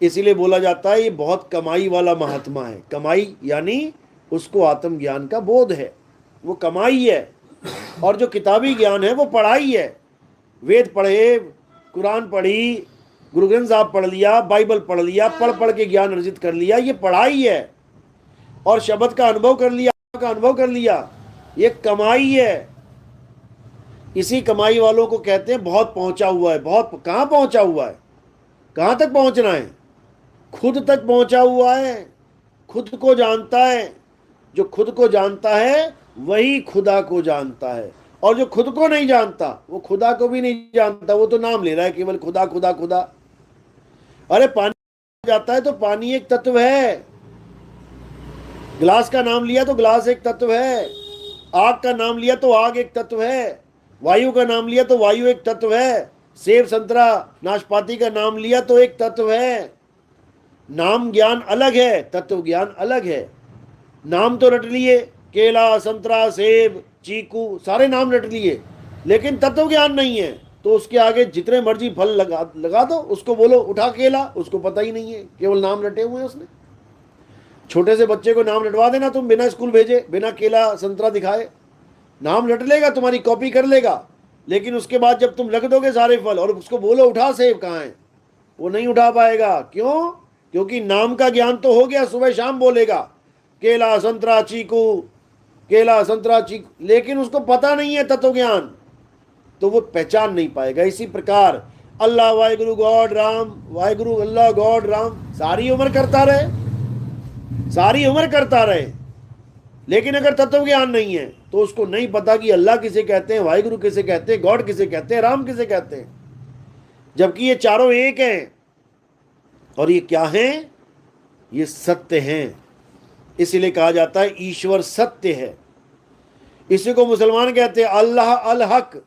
इसीलिए बोला जाता है ये बहुत कमाई वाला महात्मा है। कमाई यानी उसको आत्मज्ञान का बोध है, वो कमाई है। और जो किताबी ज्ञान है वो पढ़ाई है। वेद पढ़े, कुरान पढ़ी, गुरु ग्रंथ साहब पढ़ लिया, बाइबल पढ़ लिया, पढ़ के ज्ञान अर्जित कर लिया, ये पढ़ाई है। और शब्द का अनुभव कर लिया, ये कमाई है। इसी कमाई वालों को कहते हैं बहुत पहुंचा हुआ है। बहुत कहाँ पहुंचा हुआ है? कहाँ तक पहुंचना है? खुद तक पहुंचा हुआ है। खुद को जानता है। जो खुद को जानता है वही खुदा को जानता है। और जो खुद को नहीं जानता वो खुदा को भी नहीं जानता, वो तो नाम ले रहा है केवल खुदा खुदा खुदा। अरे पानी जाता है तो पानी एक तत्व है। गिलास का नाम लिया तो गिलास एक तत्व है। आग का नाम लिया तो आग एक तत्व है। वायु का नाम लिया तो वायु एक तत्व है। सेब, संतरा, नाशपाती का नाम लिया तो एक तत्व है। नाम ज्ञान अलग है, तत्व ज्ञान अलग है। नाम तो रट लिए, केला, संतरा, सेब, चीकू, सारे नाम रट लिए, लेकिन तत्व ज्ञान नहीं है। तो उसके आगे जितने मर्जी फल लगा दो, उसको बोलो उठा केला, उसको पता ही नहीं है, केवल नाम रटे हुए हैं उसने। छोटे से बच्चे को नाम रटवा देना तुम, बिना स्कूल भेजे, बिना केला संतरा दिखाए, नाम रट लेगा, तुम्हारी कॉपी कर लेगा। लेकिन उसके बाद जब तुम रख दोगे सारे फल और उसको बोलो उठा सेब कहाँ है, वो नहीं उठा पाएगा। क्यों? क्योंकि नाम का ज्ञान तो हो गया, सुबह शाम बोलेगा केला संतरा चीकू, केला संतरा चीकू, लेकिन उसको पता नहीं है तत्व ज्ञान, तो वो पहचान नहीं पाएगा। इसी प्रकार अल्लाह वाहिगुरु गॉड राम, वाहिगुरु अल्लाह गॉड राम, सारी उम्र करता रहे, सारी उम्र करता रहे, लेकिन अगर तत्व ज्ञान नहीं है तो उसको नहीं पता कि अल्लाह किसे कहते हैं, वाहिगुरु किसे कहते हैं, गॉड किसे कहते हैं, राम किसे कहते हैं, जबकि ये चारों एक हैं। और ये क्या हैं? ये सत्य हैं। इसीलिए कहा जाता है ईश्वर सत्य है। इसी को मुसलमान कहते हैं अल्लाह अल हक,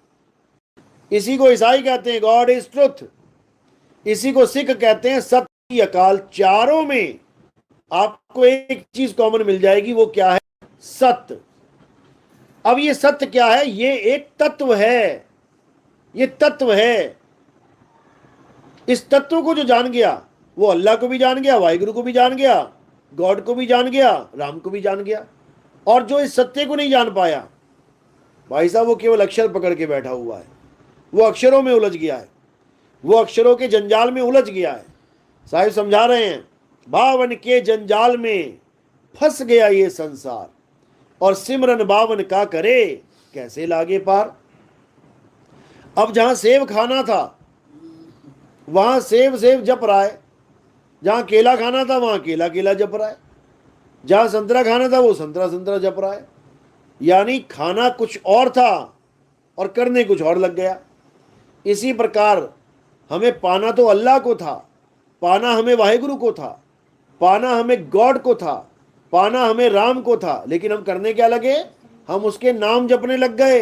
इसी को ईसाई कहते हैं गॉड इज ट्रुथ, इसी को सिख कहते हैं सत्य अकाल। चारों में आपको एक चीज कॉमन मिल जाएगी, वो क्या है? सत्य। अब ये सत्य क्या है? ये एक तत्व है, ये तत्व है। इस तत्व को जो जान गया वो अल्लाह को भी जान गया, वाहिगुरु को भी जान गया, गॉड को भी जान गया, राम को भी जान गया। और जो इस सत्य को नहीं जान पाया, भाई साहब, वो केवल अक्षर पकड़ के बैठा हुआ है, वो अक्षरों में उलझ गया है, वो अक्षरों के जंजाल में उलझ गया है। साहिब समझा रहे हैं, बावन के जंजाल में फंस गया ये संसार, और सिमरन बावन का करे कैसे लागे पार। अब जहां सेब खाना था वहां सेब सेब जप रहा है, जहां केला खाना था वहां केला केला जप रहा है, जहां संतरा खाना था वो संतरा संतरा जप रहा है। यानी खाना कुछ और था और करने कुछ और लग गया। इसी प्रकार हमें पाना तो अल्लाह को था, पाना हमें वाहिगुरु को था, पाना हमें गॉड को था, पाना हमें राम को था, लेकिन हम करने क्या लगे? हम उसके नाम जपने लग गए,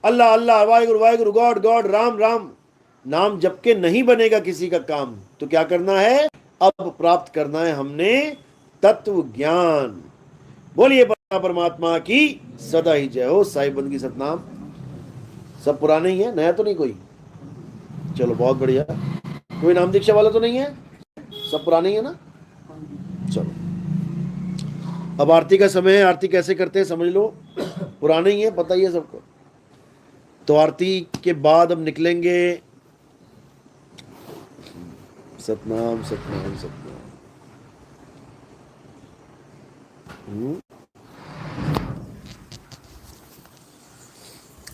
अल्लाह अल्लाह, वाहिगुरु वाहिगुरु, गॉड गॉड, राम राम। नाम जप के नहीं बनेगा किसी का काम, तो क्या करना है? अब प्राप्त करना है हमने तत्व ज्ञान। बोलिए परमात्मा की सदा ही जय हो। साहिब बंद की सतनाम। सब पुराने ही है, नया तो नहीं कोई? चलो बहुत बढ़िया। कोई नाम दीक्षा वाला तो नहीं है? सब पुराने ही है ना? चलो अब आरती का समय है। आरती कैसे करते हैं समझ लो, पुराने ही है, पता ही है सबको। तो आरती के बाद हम निकलेंगे। सतनाम सतनाम सतनाम।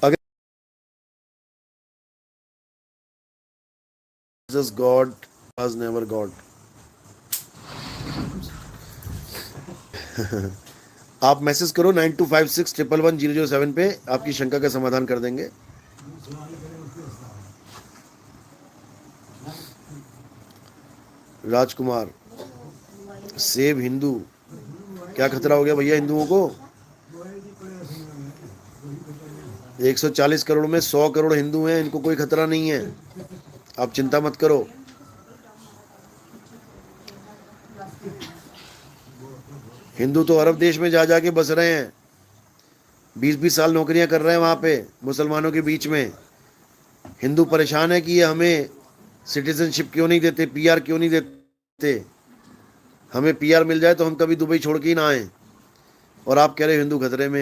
अगर गॉड वाज नेवर गॉड। आप मैसेज करो 9256111007 पे, आपकी शंका का समाधान कर देंगे। राजकुमार, सेब हिंदू, क्या खतरा हो गया भैया हिंदुओं को? 140 करोड़ में 100 करोड़ हिंदू हैं, इनको कोई खतरा नहीं है, आप चिंता मत करो। हिंदू तो अरब देश में जा जाके बस रहे हैं, 20-20 साल नौकरियां कर रहे हैं वहाँ पे मुसलमानों के बीच में। हिंदू परेशान है कि ये हमें सिटीजनशिप क्यों नहीं देते, पीआर क्यों नहीं देते। हमें पीआर मिल जाए तो हम कभी दुबई छोड़ के ही ना आए, और आप कह रहे हो हिंदू खतरे में।